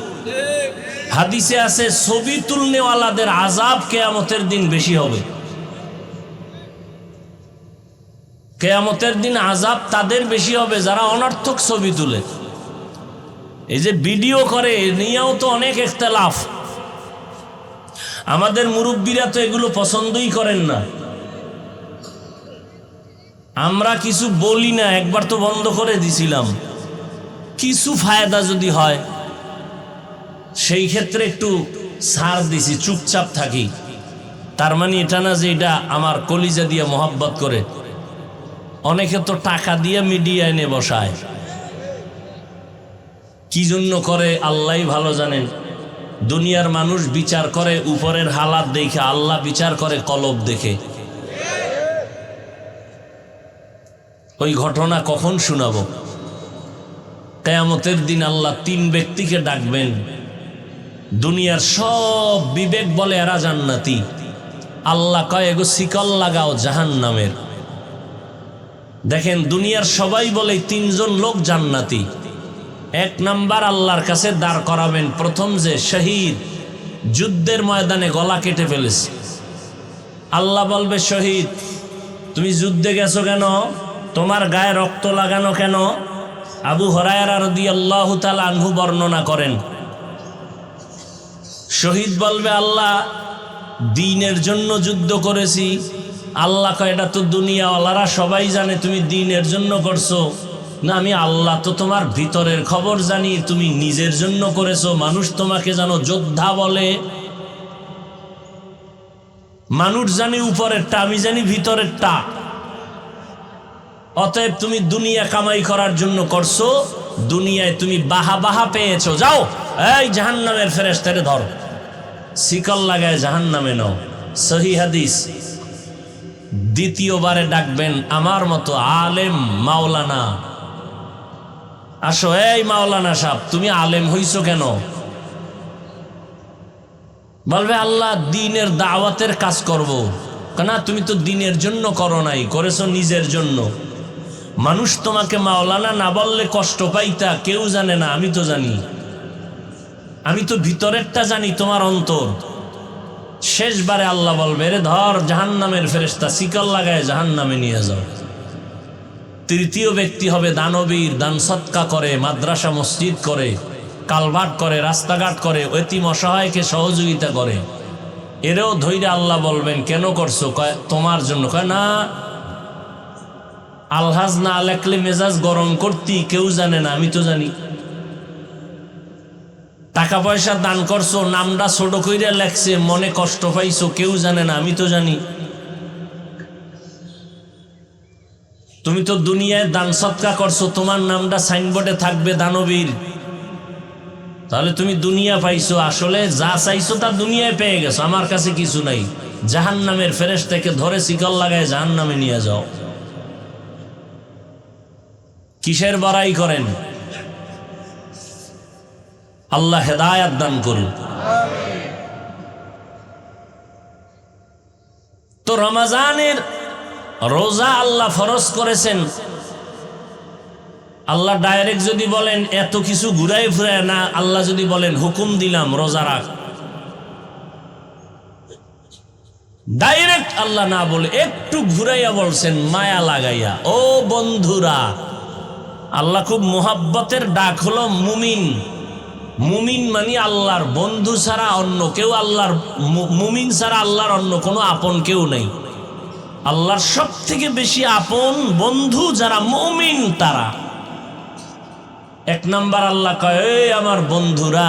হাদিসে আছে ছবি তুলনেওয়ালাদের আযাব কিয়ামতের দিন বেশি হবে। কিয়ামতের দিন আযাব তাদের বেশি হবে যারা অনর্থক ছবি তুলে। এই যে ভিডিও করে, নিয়েও তো অনেক ইখতিলাফ। আমাদের মুরব্বীরা তো এগুলো পছন্দই করেন না। আমরা কিছু বলি না, একবার তো বন্ধ করে দিছিলাম। কিছু ফায়দা যদি হয় সেই ক্ষেত্রে একটু ছাড় দিছি, চুপচাপ থাকি। তার মানে এটা না যে এটা আমার কলিজা দিয়ে মোহাব্বত করে। অনেকে তো টাকা দিয়ে মিডিয়া এনে বসায়, কি জন্য করে আল্লাহই ভালো জানেন। দুনিয়ার মানুষ বিচার করে উপরের হালাত দেখে, আল্লাহ বিচার করে কলব দেখে। ওই ঘটনা কখন শোনাবো? কিয়ামতের দিন আল্লাহ 3 ব্যক্তিকে ডাকবেন। দুনিয়ার সব বিবেক বলে এরা জান্নাতি, আল্লাহ কয় এগো শিকল লাগাও জাহান্নামের। দেখেন, দুনিয়ার সবাই বলে 3 জন লোক জান্নাতি। 1 নাম্বার আল্লাহর কাছে দাঁড় করাবেন, প্রথম যে শহীদ, যুদ্ধের ময়দানে গলা কেটে ফেলেছে। আল্লাহ বলবে, শহীদ তুমি যুদ্ধে গেছো কেন? তোমার গায়ে রক্ত লাগানো কেন? আবু হুরায়রা রাদিয়াল্লাহু তাআলা আনহু বর্ণনা করেন, শহীদ বলবে, আল্লাহ দ্বীনের জন্য যুদ্ধ করেছি, আল্লাহ কয় এটা তো দুনিয়াওয়ালারা সবাই জানে তুমি দ্বীনের জন্য করছো। না, আমি আল্লাহ তো তোমার ভিতরের খবর জানি, তুমি নিজের জন্য করেছো। মানুষ তোমাকে জানো যোদ্ধা বলে, মানুষ জানি উপরেরটা, আমি জানি ভিতরেরটা। অতএব তুমি দুনিয়া কামাই করার জন্য করছো, দুনিয়ায় তুমি বাহা বাহা পেয়েছো। যাও এই জাহান্নামের ফেরেশতারে ধর, শিকল লাগায় জাহান্নামে নাও। সহিহ হাদিস। দ্বিতীয়বারে ডাকবেন আমার মতো আলেম মাওলানা, আসো। এই মাওলানা সাহেব, তুমি আলেম হইছো কেন? বলবে আল্লাহ দ্বীনের দাওয়াতের কাজ করব। না, তুমি তো দ্বীনের জন্য করো নাই, করেছো নিজের জন্য। মানুষ তোমাকে মাওলানা না বললে কষ্ট পাইতা, কেউ জানে না, আমি তো জানি। আমি তো ভিতরেরটা জানি, তোমার অন্তর। শেষবারে আল্লাহ বলবে রে ধর, জাহান্নামের ফেরেশতা, শিকল লাগায় জাহান্নামে নিয়ে যাও। তৃতীয় ব্যক্তি হবে দানবীর, দান সৎকা করে, মাদ্রাসা মসজিদ করে, কালভার্ট করে, রাস্তাঘাট করে, এতিম অসহায়কে সহযোগিতা করে। এরেও ধৈর্য আল্লাহ বলবেন কেন করছো? কয় তোমার জন্য। কয় না, আলহাজ না লেখলে মেজাজ গরম করতি, কেউ জানে না, আমি তো জানি। টাকা পয়সা দান করছো, নামটা ছোট কইরা লেখছে, মনে কষ্ট পাইছো, কেউ জানে না, আমি তো জানি। তুমি তো দুনিয়ায় দান সৎকা করছো, তোমার নামটা সাইনবোর্ডে থাকবে দানবীর। তাহলে তুমি দুনিয়া পাইছো, আসলে যা চাইছো তা দুনিয়ায় পেয়ে গেছো, আমার কাছে কিছু নাই। জাহান্নামের ফেরেশতাকে ধরে শিকল লাগায় জাহান্নামে নিয়ে যাও। কিসের বড়াই করেন? আল্লাহ হেদায়াত দান করুন। তো রমজানের রোজা আল্লাহ ফরজ করেছেন। আল্লাহ ডাইরেক্ট যদি বলেন এত কিছু ঘুরাই ফিরায় না, আল্লাহ যদি বলেন হুকুম দিলাম রোজা রাখ, ডাইরেক্ট আল্লাহ না বলে একটু ঘুরাইয়া বলছেন মায়া লাগাইয়া, ও বন্ধুরা। আল্লাহ খুব মোহাব্বতের ডাক হলো মুমিন। মুমিন মানে আল্লাহর বন্ধু ছাড়া অন্য কেউ, আল্লাহর মুমিন ছাড়া আল্লাহর অন্য কোনো আপন কেউ নেই। আল্লাহর সব থেকে বেশি আপন বন্ধু যারা মুমিন তারা। এক নাম্বার আল্লাহ কয় এই আমার বন্ধুরা।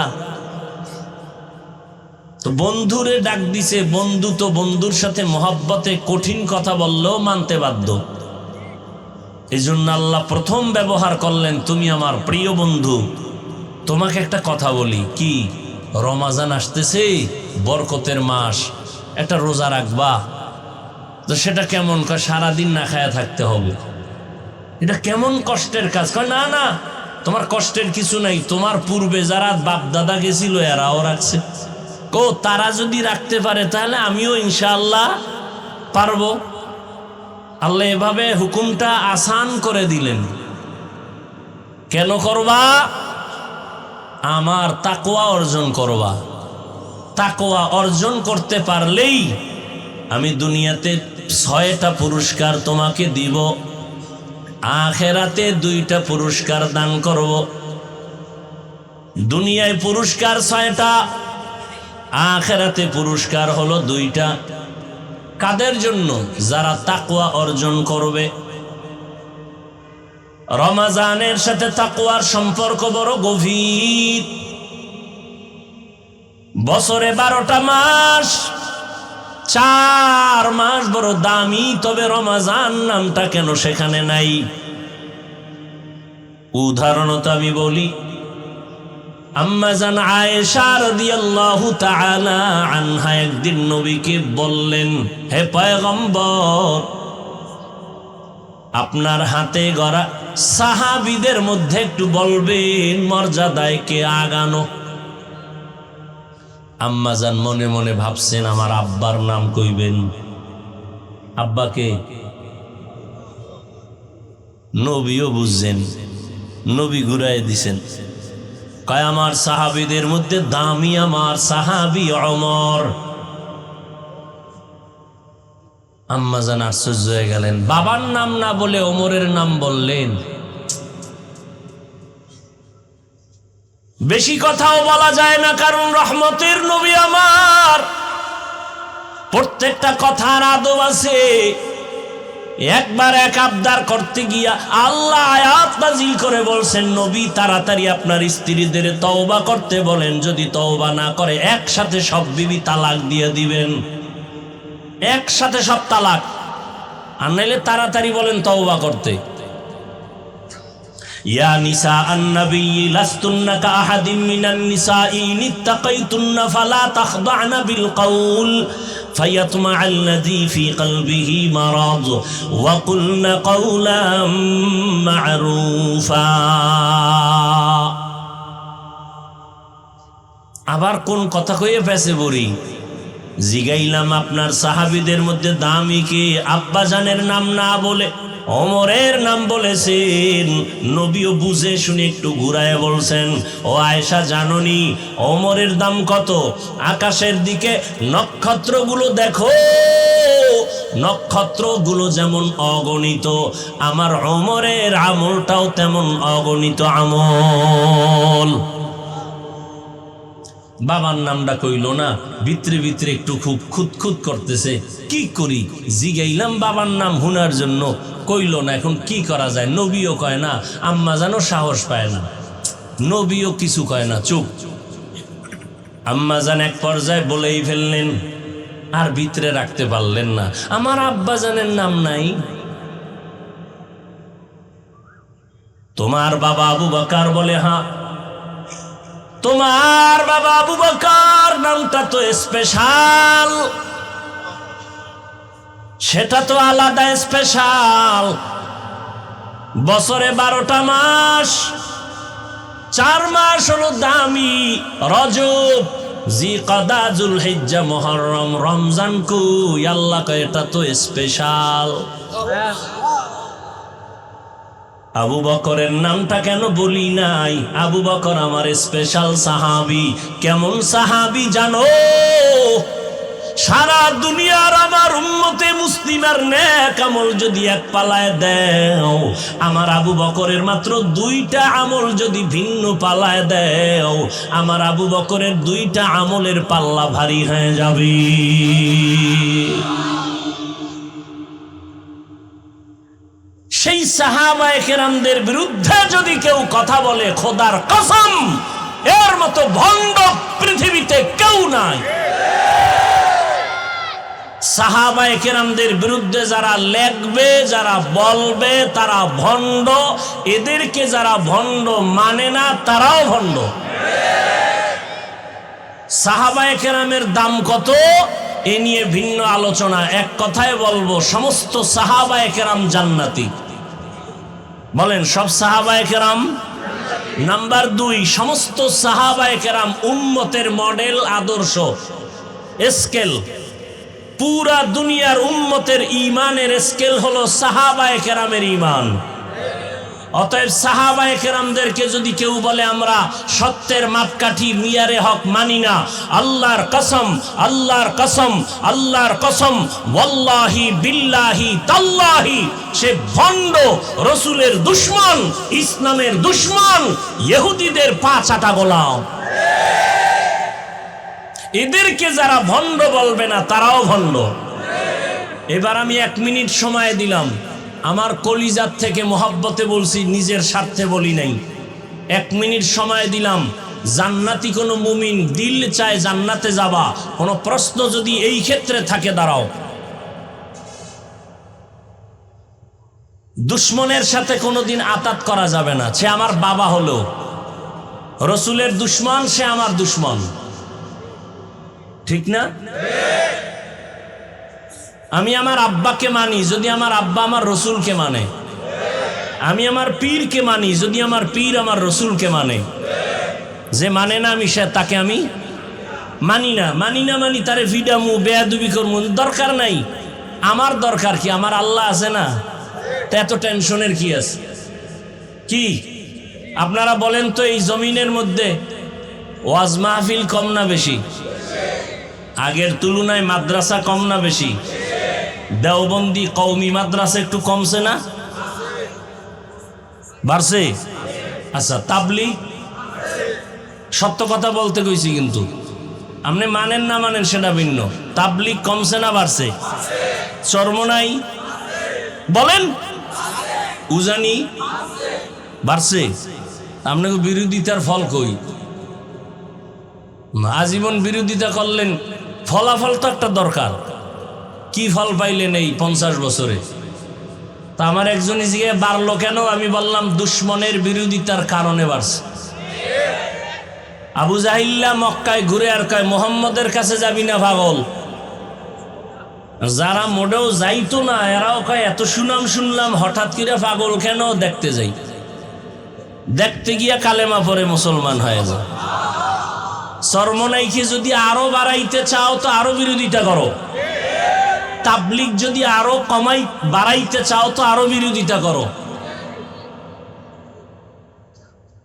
তো বন্ধুরে ডাক দিছে, বন্ধু তো বন্ধুর সাথে মহব্বতে কঠিন কথা বললেও মানতে বাধ্য। এই জন্য আল্লাহ প্রথম ব্যবহার করলেন তুমি আমার প্রিয় বন্ধু। তোমাকে একটা কথা বলি, কি রমাজান আসতেছে, বরকতের মাস, একটা রোজা রাখবা। তো সেটা কেমন? কয় সারাদিন না খায়া থাকতে হবে। এটা কেমন কষ্টের কাজ? কয় না না, তোমার কষ্টের কিছু নাই, তোমার পূর্বে যারা বাপ দাদা গেছিল এরাও রাখছে। কো তারা যদি রাখতে পারে তাহলে আমিও ইনশাআল্লাহ পারবো। আল্লাহ এভাবে হুকুমটা আসান করে দিলেন। কেন করবা? আমার তাকওয়া অর্জন করবা। তাকওয়া অর্জন করতে পারলেই আমি দুনিয়াতে 6টা পুরস্কার তোমাকে দিব, আখিরাতে 2টা পুরস্কার দান করব। দুনিয়ায় পুরস্কার 6টা, আখিরাতে পুরস্কার হলো 2টা। কাদের জন্য? যারা তাকওয়া অর্জন করবে। রমজানের সাথে তাকওয়ার সম্পর্ক বড় গভীর। বছরে 12টা মাস, 4 মাস বড় দামি, তবে রমজান নামটা কেন সেখানে নাই? উদাহরণত আমি বলি, আম্মাজান আয়েশা রাদিয়াল্লাহু তাআলা আনহা একদিন নবীকে বললেন, হে পয়গম্বর, আপনার হাতে গড়া সাহাবীদের মধ্যে একটু বলবেন মর্যাদায় কে আগানো। আম্মাজান মনে মনে ভাবছেন আমার আব্বার নাম কইবেন। আব্বাকে নবীও বুঝছেন, নবী ঘুরাই দিছেন। কয় আমার সাহাবীদের মধ্যে দামি আমার সাহাবী ওমর। আম্মাজান আশ্চর্য হয়ে গেলেন, বাবার নাম না বলে ওমরের নাম বললেন। বেশি কথাও বলা যায় না, কারণ রহমতের নবী আমার। প্রত্যেকটা কথার আদব আছে। একবার এক আবদার করতে গিয়া আল্লাহ আয়াত নাজিল করে বলছেন, নবী তাড়াতাড়ি আপনার স্ত্রীদের তওবা করতে বলেন, যদি তওবা না করে একসাথে সব বিবি তালাক দিয়ে দিবেন, একসাথে সব তালাক। আর নাইলে তাড়াতাড়ি বলেন তওবা করতে। ইয়া নিসা আন-নবী লাস্তুন্না কাআহাদিম মিনান নিসাঈ ইত্তাকাইতুন্না ফালা তাখদা'না বিল কওল ফায়াতমা'আল্লাযী ফী কলবিহি মারাদ ওয়া কুলনা কওলাম মা'রুফা। আবার কোন কথা কইয়ে ফেসে বলি। জিগাইলাম আপনার সাহাবীদের মধ্যে দামি কে? আব্বাজানের নাম না বলে ওমরের নাম বলেছেন। নবীও বুঝে শুনে একটু ঘুরায় বলছেন, ও আয়েশা জাননি ওমরের দাম কত? আকাশের দিকে নক্ষত্রগুলো দেখো, নক্ষত্রগুলো যেমন অগণিত, আমার ওমরের আমলটাও তেমন অগণিত আমল। বাবার নামটা কইল না, ভিতরে ভিতরে একটু খুব খুঁতখুত করতেছে। কি করি? জিগাইলাম বাবার নাম হুনার জন্য, কইল না। এখন কি করা যায়? নবীও কয় না, আম্মা জানো সাহস পায় না, নবীও কিছু কয় না, চুপ। আম্মা জান এক পর্যায়ে বলেই ফেললেন, আর ভিতরে রাখতে পারলেন না, আমার আব্বা জানের নাম নাই। তোমার বাবা আবু বকর? বলে হ্যাঁ। তোমার বাবা আবু বকর নামটা তো স্পেশাল, সেটা তো আলাদা স্পেশাল। বছরে 12টা মাস, 4 মাস হলো দামি, রজব, জিকদা, যুলহিজ্জা, মুহররম, রমজান। কই আল্লাহ কয় এটা তো স্পেশাল। আবু বকরের নামটা কেন বলি নাই? আবু বকর আমার স্পেশাল সাহাবী। কেমন সাহাবী জানো? সারা দুনিয়ার আমার উম্মতে মুসলিমার নেক আমল যদি এক পালায় দেও, আমার আবু বকরের মাত্র 2টা আমল যদি ভিন্ন পালায় দেও, আমার আবু বকরের 2টা আমলের পাল্লা ভারী হয়ে যাবে। সেই সাহাবায়ে কেরামদের বিরুদ্ধে যদি কেউ কথা বলে, খোদার কসম এর মতো ভণ্ড পৃথিবীতে কেউ নাই। সাহাবায়ে কেরামদের বিরুদ্ধে যারা লেখবে, যারা বলবে, তারা ভণ্ড। এদেরকে যারা ভণ্ড মানে না, তারাও ভণ্ড। সাহাবায়ে কেরামের দাম কত এ নিয়ে ভিন্ন আলোচনা। এক কথায় বলবো, সমস্ত সাহাবায়ে কেরাম জান্নাতি। বলেন সব সাহাবায়ে কেরাম? নাম্বার 2, সমস্ত সাহাবায়ে কেরাম উম্মতের মডেল, আদর্শ, স্কেল। পুরা দুনিয়ার উম্মতের ঈমানের স্কেল হলো সাহাবায়ে কেরামের ঈমান। অতএব সাহাবায়ে কেরামদেরকে যদি কেউ বলে আমরা সত্যের মাপকাঠি, মিয়ারে হক মানি না, আল্লাহর কসম, আল্লাহর কসম, আল্লাহর কসম, ওয়াল্লাহি বিল্লাহি তাল্লাহি, সে ভণ্ড, রসুলের দুশমন, ইসলামের দুশমন, ইহুদিদের পা চাটা গোলাম। এদেরকে যারা ভণ্ড বলবে না, তারাও ভণ্ড। এবার আমি 1 মিনিট সময় দিলাম, আমার কলিজার থেকে মহব্বতে বলছি, নিজের স্বার্থে বলি নাই। 1 মিনিট সময় দিলাম। জান্নাতি কোনো মুমিন দিল চায় জান্নাতে যাবা, কোনো প্রশ্ন যদি এই ক্ষেত্রে থাকে দাঁড়াও। দুশ্মনের সাথে কোনোদিন আতাত করা যাবে না। সে আমার বাবা হলো, রসুলের দুশ্মন, সে আমার দুশ্মন, ঠিক না? আমি আমার আব্বাকে মানি যদি আমার আব্বা আমার রসুলকে মানে। আমি আমার পীরকে মানি যদি আমার পীর আমার রসুলকে মানে। যে মানে না আমি সে তাকে আমি মানি না। মানি তারে ভিডামু, বেয়াদবি করমু, দরকার নাই। আমার দরকার কি? আমার আল্লাহ আছে না, তা এত টেনশনের কি আছে? কি আপনারা বলেন তো, এই জমিনের মধ্যে ওয়াজ মাহফিল কম না বেশি? আগের তুলনায় মাদ্রাসা কম না বেশি? দেওবন্দি কওমি মাদ্রাসা একটু কমছে না, বাড়ছে? আচ্ছা, তাবলিগ? সত্য কথা বলতে কইছি কিন্তু। আপনি মানেন না মানেন সেটা ভিন্ন। তাবলিগ কমছে না বাড়ছে? চরমনাই বলেন, উজানি বাড়ছে। আপনাকে বিরোধিতার ফল কই? আজীবন বিরোধিতা করলেন, ফলাফল তো একটা দরকার। কি ফল পাইলেন এই 50 বছরে? তা আমার একজনই জিজ্ঞাসা বাড়লো কেন? আমি বললাম দুশ্মনের বিরোধিতার কারণে বাড়ছে। আবু জাহিল্লা মক্কায় ঘুরে আর কয় মোহাম্মদের কাছে যাবি না পাগল। যারা মোটেও যাইতো না এরাও কয় এত সুনাম শুনলাম, হঠাৎ করে পাগল কেন? দেখতে যাই। দেখতে গিয়া কালেমা পরে মুসলমান হয়ে যায়। চরমনাইকে যদি আরো বাড়াইতে চাও তো আরো বিরোধিতা করো। তাবলিগ যদি আরো বাড়াইতে চাও তো আরো বিরোধিতা করো।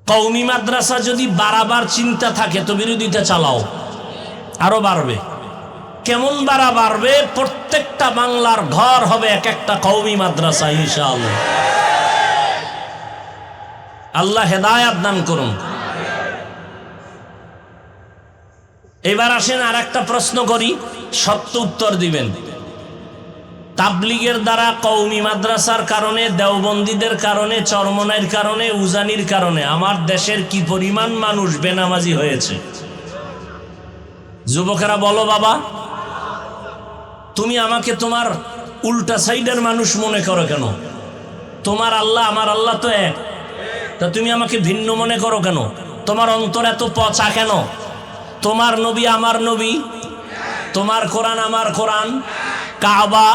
কওমি মাদ্রাসা যদি বাড়াবার চিন্তা থাকে তো বিরোধিতা চালাও, আরো বাড়বে। কেমন বাড়বে? প্রত্যেকটা বাংলার ঘর হবে এক একটা কওমি মাদ্রাসা ইনশাআল্লাহ। আল্লাহ হেদায়েত দান করুন। এবার আসেন আর একটা প্রশ্ন করি, সত্য উত্তর দিবেন। তাবলিগের দ্বারা কওমি মাদ্রাসার কারণে, দেওবন্দীদের কারণে, চরমনাইয়ের কারণে, উজানির কারণে আমার দেশের কি পরিমাণ মানুষ বেনামাজি হয়েছে? যুবকেরা বলো বাবা, তুমি আমাকে তোমার উল্টা সাইডের মানুষ মনে করো কেন? তোমার আল্লাহ আমার আল্লাহ তো এক, তা তুমি আমাকে ভিন্ন মনে করো কেন? তোমার অন্তর এত পচা কেন? তোমার নবী আমার নবী, তোমার কোরআন আমার কোরআন, কাবা,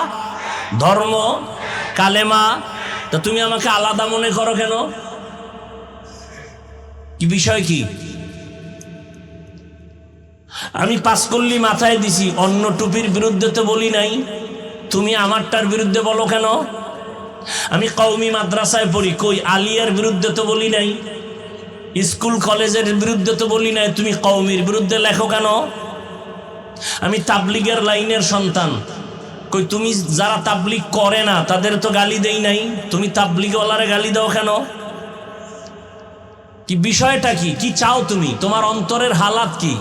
ধর্ম, কালেমা, তা তুমি আমাকে আলাদা মনে করো কেন? কি বিষয় কি? আমি পাঁচকল্লি মাথায় দিছি, অন্য টুপির বিরুদ্ধে তো বলি নাই, তুমি আমারটার বিরুদ্ধে বলো কেন? আমি কওমি মাদ্রাসায় পড়ি, কই আলিয়ার বিরুদ্ধে তো বলি নাই, স্কুল কলেজের বিরুদ্ধে তো বলি নাই, তুমি কওমির বিরুদ্ধে লেখো কেন? আমি তাবলিগের লাইনের সন্তান, কই তুমি যারা তাবলিগ করে না তাদের তো গালি দেই নাই, তুমি তাবলিগওয়ালারে গালি দাও কেন? কি বিষয়টা কি? কি চাও তুমি? তোমার অন্তরের হালাত কি?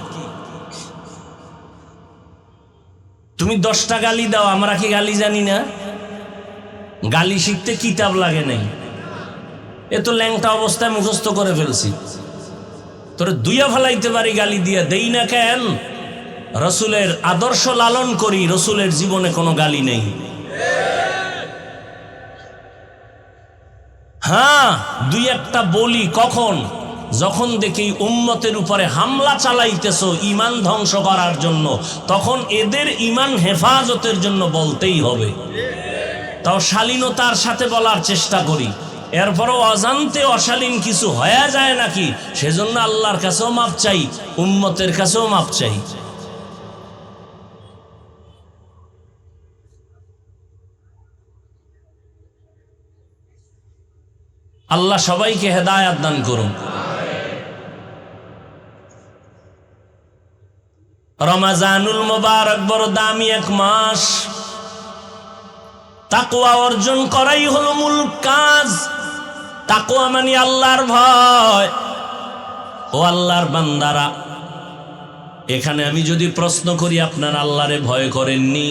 তুমি 10টা গালি দাও, আমরা কি গালি জানি না? গালি শিখতে কিতাব লাগে নাই, এ তো ল্যাংটা অবস্থায় মুখস্থ করে ফেলছি। তোরে দুইয়া ফেলাইতে পারি, গালি দিয়া দেই না কেন? রসুলের আদর্শ লালন করি, রসুলের জীবনে কোনো গালি নেই। হ্যাঁ, দুই একটা বলি কখন? যখন দেখি উম্মতের উপরে হামলা চালাইতেছো ঈমান ধ্বংস করার জন্য, তখন এদের ঈমান হেফাজতের জন্য বলতেই হবে। তাও শালীনতার সাথে বলার চেষ্টা করি, এরপরও অজান্তে অশালীন কিছু হয়ে যায় নাকি, সেজন্য আল্লাহর কাছেও মাপ চাই, উম্মতের কাছেও মাপ চাই। আল্লাহ সবাইকে হেদায়েত দান করুন। রমাজানুল মুবারক বড় দামি এক মাস, তাকওয়া অর্জন করাই হলো মূল কাজ। তাকওয়া মানে আল্লাহর ভয়। ও আল্লাহর বান্দারা, এখানে আমি যদি প্রশ্ন করি আপনারা আল্লাহরে ভয় করেননি,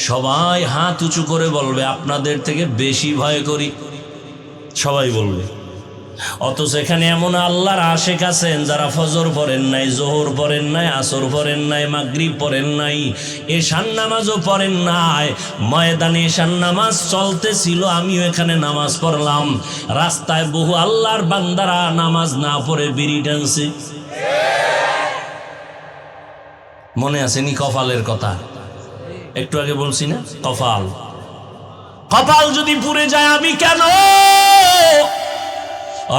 সবাই হাত উঁচু করে বলবে আপনাদের থেকে বেশি ভয় করি, সবাই বলবে। অথচ এখানে এমন আল্লাহর আশেক আছেন যারা ফজর পড়েন নাই, জোহর পড়েন নাই, আসর পড়েন নাই, মাগরিব পড়েন নাই, এশার নামাজও পড়েন নাই। ময়দানে এশার নামাজ চলতেছিল, আমিও এখানে নামাজ পড়লাম। রাস্তায় বহু আল্লাহর বান্দারা নামাজ না পড়ে বিড়ি টানছে। মনে আসেনি কপালের কথা? একটু আগে বলছি না, কপাল। কপাল যদি পুড়ে যায় আমি কেন?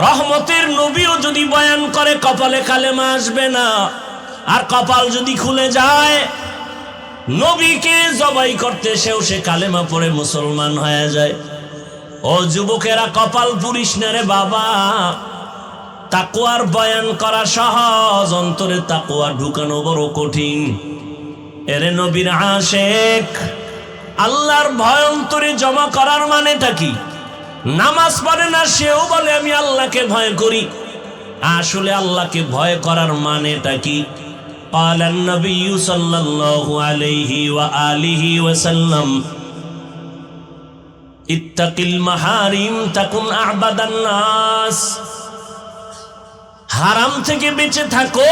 রহমতের নবীও যদি বয়ান করে কপালে কালেমা আসবে না। আর কপাল যদি খুলে যায়, নবীকে জবাই করতে সেও সে কালেমা পড়ে মুসলমান হয়ে যায়। ও যুবকেরা, কপাল পুড়িস না রে বাবা। তাকওয়ার বয়ান করা সহজ, অন্তরে তাকওয়া ঢুকানো বড় কঠিন। এরে নবীর আশেক, আল্লাহর ভয় অন্তরে জমা করার মানেটা কি? নামাজ পড়ে না, সেও বলে আমি আল্লাহকে ভয় করি। আসলে আল্লাহকে ভয় করার মানেটা কি? قال النبي صلى الله عليه وآله وسلم اتق المحارم تكن أعبد الناس হারাম থেকে বেঁচে থাকো,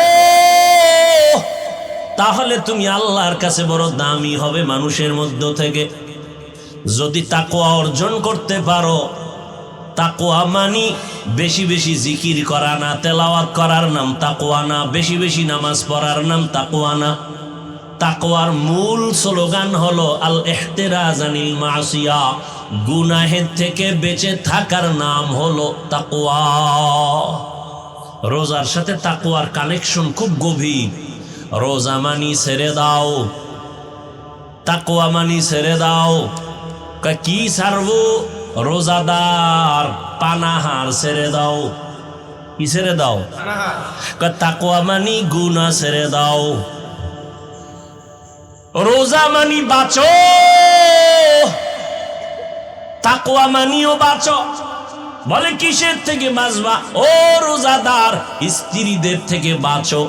তাহলে তুমি আল্লাহর কাছে বড় দামি হবে মানুষের মধ্য থেকে। যদি তাকওয়া অর্জন করতে পারো, তাকওয়া মানি বেশি বেশি জিকির করা না, তেলাওয়াত করার নাম তাকওয়া না, বেশি বেশি নামাজ পড়ার নাম তাকওয়া না। তাকওয়ার মূল স্লোগান হলো আল ইহতিরাজ আনিল মাসিয়া, গুনাহের থেকে বেঁচে থাকার নাম হলো তাকওয়া। রোজার সাথে তাকওয়ার কানেকশন খুব গভীর। রোজা মানি ছেড়ে দাও, তাকওয়া মানি ছেড়ে দাও। কি ছাড়বো? রোজাদার পানাহার ছেড়ে দাও। কি ছেড়ে দাও? তাকওয়া মানি গুনাহ ছেড়ে দাও। রোজা মানি বাঁচো, তাকওয়া মানিও বাঁচো। বলে কিসের থেকে বাঁচবা? ও রোজাদার, স্ত্রীদের থেকে বাঁচো,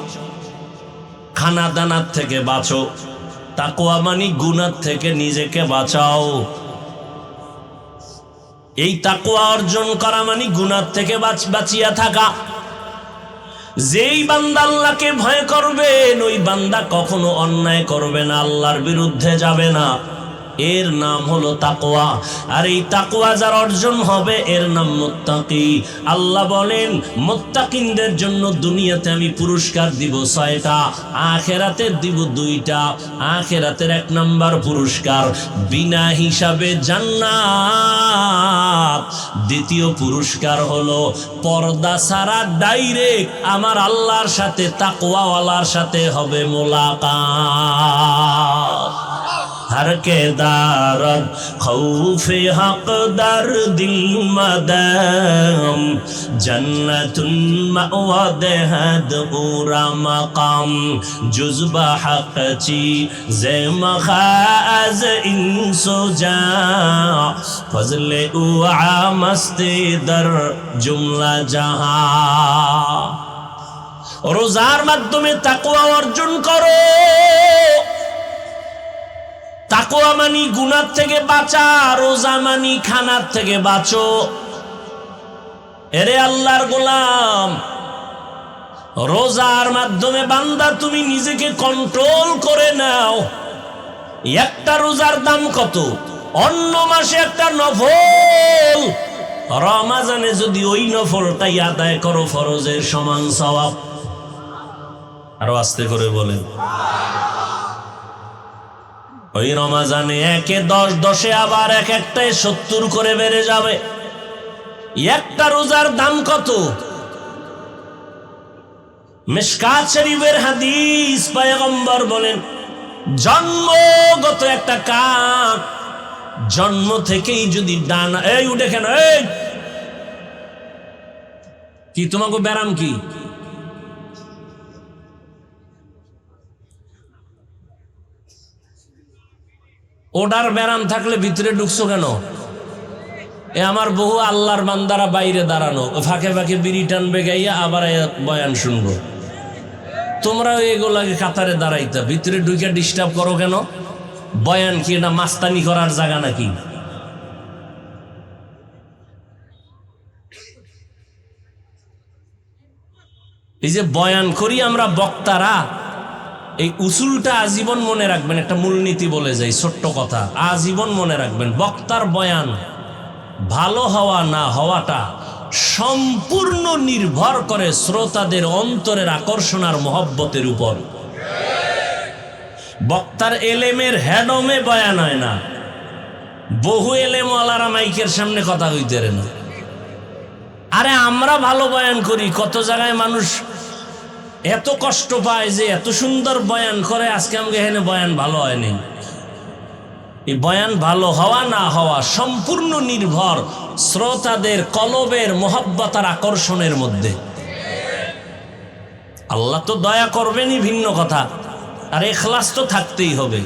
খানা দানার থেকে বাঁচো। তাকওয়া মানি গুনাহ থেকে নিজেকে বাঁচাও। এই তাকওয়া অর্জন করা মানে গুনাহ থেকে বাঁচিয়া থাকা। যেই বান্দা আল্লাহকে ভয় করবে, ওই বান্দা কখনো অন্যায় করবে না, আল্লাহর বিরুদ্ধে যাবে না। এর নাম হলো তাকওয়া। আর এই তাকওয়া যার অর্জন হবে এর নাম মুত্তাকি। আল্লাহ বলেন মুত্তাকিনদের জন্য দুনিয়াতে আমি পুরস্কার দিব 6টা, আখিরাতে দিব 2টা। আখিরাতের 1 নাম্বার পুরস্কার বিনা হিসাবে জান্নাত। দ্বিতীয় পুরস্কার হলো পর্দা ছাড়া ডাইরেক্ট আমার আল্লাহর সাথে, তাকওয়াওয়ালার সাথে হবে মোলাকাত। हर के दारद खौफे हक दर दिल मदम जन्नतुन मअवद हद उरा मकाम जुज़बा हक ची ज़े मखाज़ इंसो जा फज़ले उआ मस्ती दर जुमला जहां। रोजार माध्यमे ताकवा अर्जन करो। তাকওয়া মানি গুনাহ থেকে বাঁচা, রোজা মানি খানার থেকে বাঁচো। এরে আল্লাহর গোলাম, রোজার মাধ্যমে বান্দা তুমি নিজেকে কন্ট্রোল করে নাও। একটা রোজার দাম কত? অন্য মাসে একটা নফল, রমাজানে যদি ওই নফলটাই আদায় করো ফরজের সমান সওয়াব। আরো আস্তে করে বলেন। ওই রমাজানে 1-এ 10, 10-এ আবার এক-একটায় 70 করে বেড়ে যাবে। একটা রোজার দাম কত? মিশকাত শরীফের হাদিস, পয়গম্বর বলেন জন্মগত একটা কাক জন্ম থেকেই যদি ডানা, এই উঠে কেন, এই কি তোমাকে ব্যারাম কি? ওটার ব্যারাম থাকলে ভিতরে ঢুকছো কেন? এ আমার বহু আল্লাহর বান্দারা বাইরে দাঁড়ানো, ফাঁকে ফাঁকে বিড়ি টানবে গাইয়া আবার বয়ান শুনবো। তোমরা এগুলাকে কাতারে দাঁড়াইতা, ভিতরে ঢুকে ডিস্টার্ব করো কেন? বয়ান কি এটা মাস্তানি করার জায়গা নাকি? এই যে বয়ান করি আমরা বক্তারা, এই উসুলটা আজীবন মনে রাখবেন। একটা মূলনীতি বলে যাই, ছোট্ট কথা, আজীবন মনে রাখবেন। বক্তার বয়ান ভালো হওয়া না হওয়াটা সম্পূর্ণ নির্ভর করে শ্রোতাদের অন্তরের আকর্ষণ আর মহব্বতের উপর। বক্তার এলেমের হেডমে বয়ান হয় না। বহু এলেমওয়ালারা মাইকের সামনে কথা হইতে না। আরে আমরা ভালো বয়ান করি, কত জায়গায় মানুষ এত কষ্ট পায় যে এত সুন্দর বয়ান করে, আজকে আমাকে এখানে বয়ান ভালো হয়নি। এই বয়ান ভালো হওয়া না হওয়া সম্পূর্ণ নির্ভর শ্রোতাদের কলবের মহব্বত আর আকর্ষণের মধ্যে। আল্লাহ তো দয়া করবেনই ভিন্ন কথা, আর ইখলাস তো থাকতেই হবে।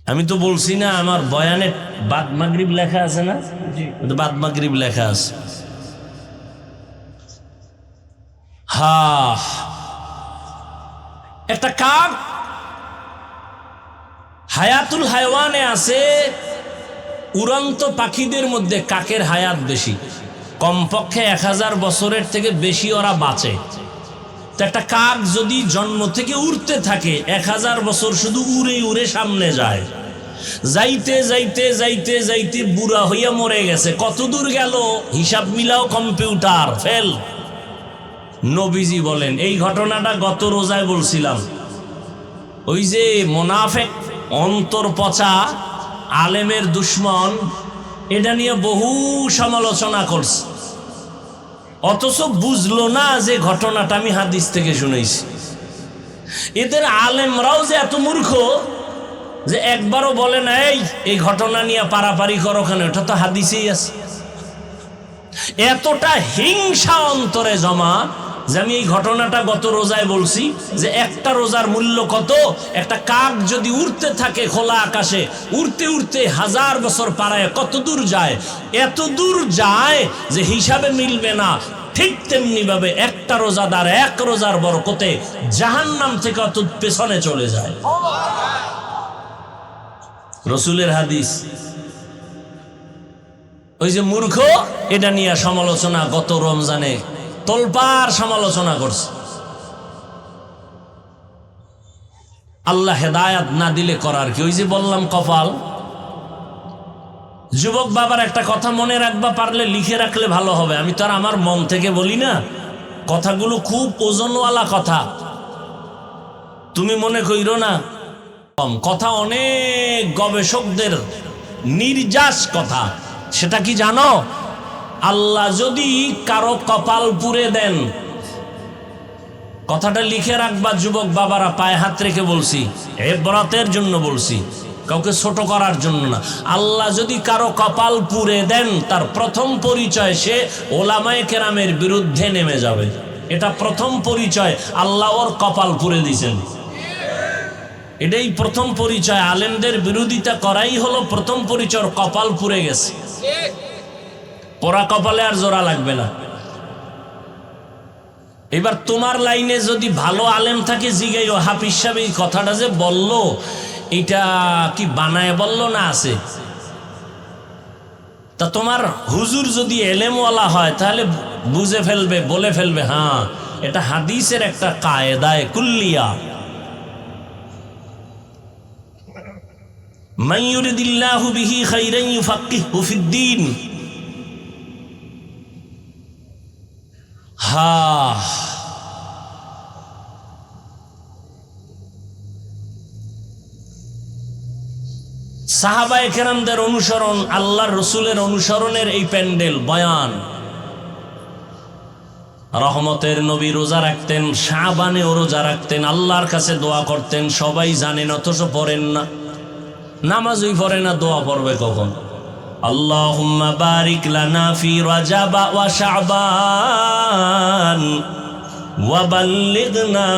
আমি তো বলছি না আমার বয়ানে বাদ মাগরিব লেখা আছে না? বাদ মাগরিব লেখা আছে। হা, একটা কাক হায়াতুল হায়ওয়ানে আছে, উড়ন্ত পাখিদের মধ্যে কাকের হায়াত বেশি, কমপক্ষে 1000 বছরের থেকে বেশি ওরা বাঁচে। তো একটা কাক যদি জন্ম থেকে উড়তে থাকে 1000 বছর শুধু উড়ে উড়ে সামনে যায়, যাইতে যাইতে যাইতে যাইতে বুড়া হইয়া মরে গেছে। কত দূর গেল হিসাব মিলাও, কম্পিউটার ফেল। নবীজি বলেন, এই ঘটনাটা গত রোজায় বলছিলাম, ওই যে মোনাফেক অন্তর পচা আলেমের দুশ্মন, এটা নিয়ে বহু সমালোচনা করছে, অথচ বুঝলো না যে ঘটনাটা আমি হাদিস থেকে শুনেছি। এদের আলেমরাও যে এত মূর্খ যে একবারও বলে না এই ঘটনা নিয়ে পারাপারি করো কেন, এটা তো হাদিসেই আছে। এতটা হিংসা অন্তরে জমা যে আমি এই ঘটনাটা গত রোজায় বলছি যে একটা রোজার মূল্য কত। একটা কাক যদি উড়তে থাকে খোলা আকাশে, উড়তে উড়তে 1000 বছর পারায় কত দূর যায়, এত দূর যায় যে হিসাবে মিলবে না। ঠিক তেমনি ভাবে একটা রোজাদার এক রোজার বরকতে জাহান্নাম থেকে অত পেছনে চলে যায়। রসুলের হাদিস। ওই যে মূর্খ, এটা নিয়ে সমালোচনা গত রমজানে তোলপাড় সমালোচনা করছে। আল্লাহ হেদায়াত না দিলে করার কি, ওই যে বললাম কপাল। যুবক বাবার একটা কথা মনে রাখবা, পারলে লিখে রাখলে ভালো হবে। আমি তো আর আমার মন থেকে বলি না, কথাগুলো খুব ওজনওয়ালা কথা, তুমি মনে কইরো না। কথা অনেক গবেষকদের নির্যাস কথা। সেটা কি জানো? আল্লাহ যদি কারো কপাল পুড়ে দেন, কথাটা লিখে রাখবা যুবক বাবারা, পায়ে হাত রেখে বলছি, ইবরাতের জন্য বলছি, কাউকে ছোট করার জন্য না। আল্লাহ যদি কারো কপাল পুড়ে দেন, তার প্রথম পরিচয় সে ওলামায়ে কেরামের বিরুদ্ধে নেমে যাবে। এটা প্রথম পরিচয়, আল্লাহ ওর কপাল পুড়ে দিয়েছেন। এটাই প্রথম পরিচয়। আলেমদের বিরোধিতা করাই হলো প্রথম পরিচয়, কপাল পুড়ে গেছে। পোড়া কপালে আর জোড়া লাগবে না। এবার তোমার লাইনে যদি ভালো আলেম থাকে, জিগাইও হাফিজ সাহেব এই কথাটা যে বললো, এটা কি বানায় বললো না আছে? তা তোমার হুজুর যদি এলেমওয়ালা হয় তাহলে বুঝে ফেলবে, বলে ফেলবে, হ্যাঁ এটা হাদিসের একটা কায়দায়ে কুল্লিয়া। মান ইউরিদিল্লাহু বিহি খাইরান ইউফাক্কিহু ফিদ্দীন। সাহাবায়ে কেরামদের অনুসরণ, আল্লাহর রসুলের অনুসরণের এই প্যান্ডেল বয়ান। রহমতের নবী রোজা রাখতেন, শাবানেও রোজা রাখতেন, আল্লাহর কাছে দোয়া করতেন। সবাই জানেন, অথচ পড়েন না, নামাজই পড়ে না, দোয়া পড়বে কখন? আল্লাহুম্মা বারিক লানা ফি রাজাব ওয়া শাবান ওয়া বাল্লিগনা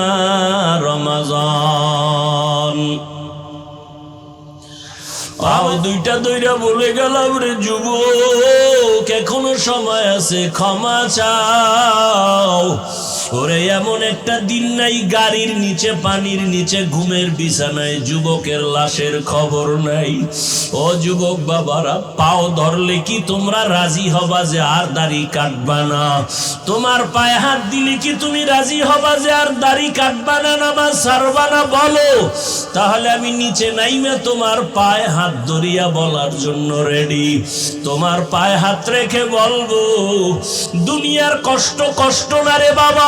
রমাজান। দুইটা দইরা বলে গেলাম রে যুবক, এখনো সময় আছে, ক্ষমা চাও। ওরে এমন একটা দিন নাই গাড়ির নিচে, পানির নিচে, ঘুমের বিছানায় যুবকের লাশের খবর নাই। ও যুবক বাবারা, পাও ধরলে কি তোমরা রাজি হবা যে আর দাড়ি কাটবা না? তোমার পায়ে হাত দিলে কি তুমি রাজি হবা যে আর দাড়ি কাটবা না, নামাজ ছাড়বা না? বলো, তাহলে আমি নিচে নাইমে তোমার পায়ে হাত ধরিয়া বলার জন্য রেডি। তোমার পায়ে হাত রেখে বলবো, দুনিয়ার কষ্ট কষ্ট না রে বাবা,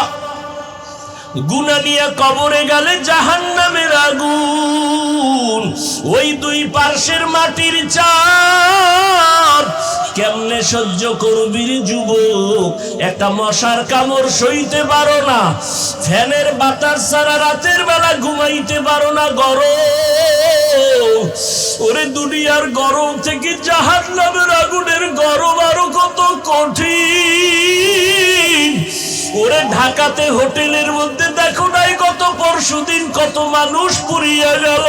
গুনাহ নিয়ে কবরে গেলে জাহান্নামের আগুন, ওই দুই পার্শ্বের মাটির চাপ কেমনে সহ্য করবি রে যুবক? একটা মশার কামড় সইতে পারো না, ফ্যানের বাতাস ছাড়া রাতের বেলা ঘুমাইতে পারো না, গরম। ওরে দুনিয়ার গরম থেকে জাহান্নামের আগুনের গরম আরো কত কঠিন। ওরে ঢাকাতে হোটেলের মধ্যে দেখো নাই, গত পরশুদিন কত মানুষ পুড়িয়া গেল।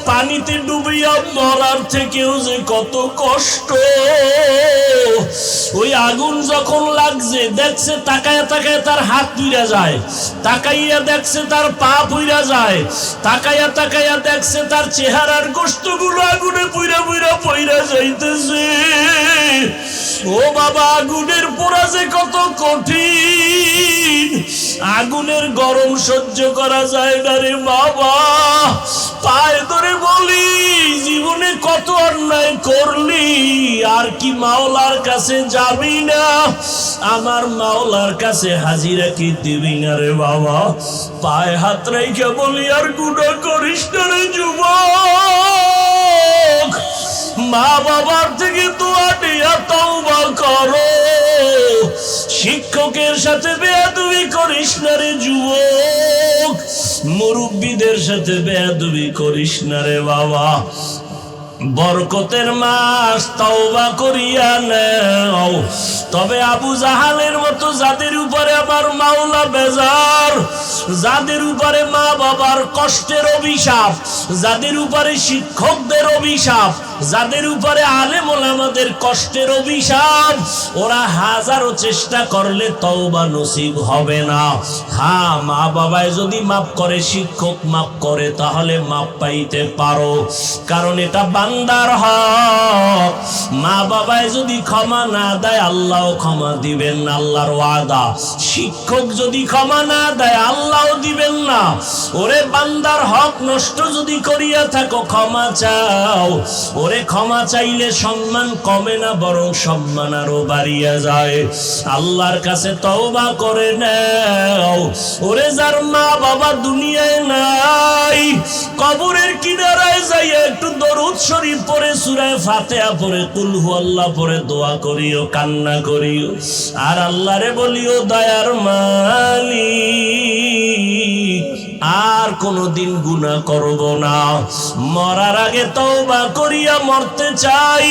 পানিতে ডুবিয়া মরার থেকেও যে কত কষ্ট। ওই আগুন যখন লাগছে, দেখছে তাকায়া তাকায়া তার হাত পুইরা যায়, তাকাইয়া দেখছে তার পা পুইরা যায়, তাকাইয়া তাকাইয়া দেখছে তার চেহারার গোশতগুলো আগুনে পুইরা পুইরা পইরা যাইতেছে। ও বাবা, আগুনের পোড়া যে কত কঠিন, আগুনের গরম সহ্য করা যায় না রে বাবা। পায়ে ধরে বলি, জীবনে কত অন্যায় করলি, আর কি মাওলার কাছে যাবি না? আমার মাওলার কাছে হাজিরা কি দিবি না রে বাবা? পায়ে হাত রেখে বলি, আর গুনাহ করিস না রে যুবক। মা বাবার থেকে দোয়া নিয়া তওবা করো। শিক্ষকের সাথে বেয়াদবি করিস না রে যুবক। মুরব্বীদের সাথে বেয়াদবি করিস না রে বাবা। বরকতের মাস, তওবা করিয়া নাও। তবে আবু জাহালের মতো যাদের উপরে আমার মাওলা বেজার, যাদের উপরে মা বাবার কষ্টের অভিশাপ, যাদের উপরে শিক্ষকদের অভিশাপ, যাদের উপরে আলেম ওলামাদের কষ্টের অভিশাপ, ওরা হাজারো চেষ্টা করলে তওবা নসিব হবে না। হ্যাঁ, মা বাবায় যদি মাফ করে, শিক্ষক মাফ করে, তাহলে মাফ পাইতে পারো, কারণ এটা বান্দার হক। মা বাবায় যদি ক্ষমা না দেয়, আল্লাহও ক্ষমা দিবেন না, আল্লাহর ওয়াদা। শিক্ষক যদি ক্ষমা না দেয়, আল্লাহও দিবেন না। ওরে বান্দার হক নষ্ট যদি করিয়া থাকো, ক্ষমা চাও। ওরে ক্ষমা চাইলে সম্মান কমে না, বরং সম্মান আরো বাড়িয়া যায়। আল্লাহর কাছে তওবা করে নাও। ওরে যার মা বাবা দুনিয়ায় নাই, কবরের কিনারায় যাইয়া একটু দরুদ শরীফ পড়ে, সূরা ফাতিহা পড়ে, কুল হুয়াল্লাহ পড়ে দোয়া করিও, কান্না করিও, আর আল্লাহরে বলিও, দয়ার মালিক, আর কোনদিন গুনাহ করব না। মরার আগে তওবা করিয়া মরতে চাই।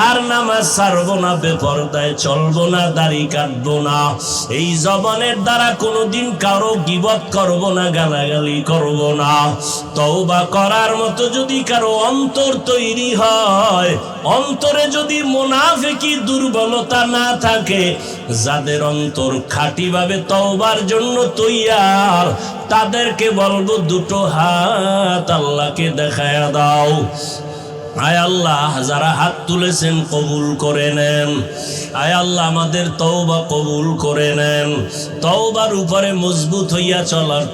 আর নামাজ ছাড়ব না, বেপরদায় চলব না, দাড়ি কাটব না। এই জবানের দ্বারা কোনদিন কারো গীবত করব না, গালাগালি করব না। তওবা করার মতো যদি কারো অন্তর তৈরি হয়, অন্তরে যদি মুনাফিকি দুর্বলতা না থাকে, যাদের অন্তর খাঁটিভাবে তওবার জন্য তৈয়ার, তাদেরকে বলবো দুটো হাত আল্লাহকে দেখায়া দাও। আয় আল্লাহ, যারা হাত তুলেছেন কবুল করে নেন। আয় আল্লাহ, আমাদের তওবা কবুল করে নেন। তওবার উপরে মজবুত হইয়া চলার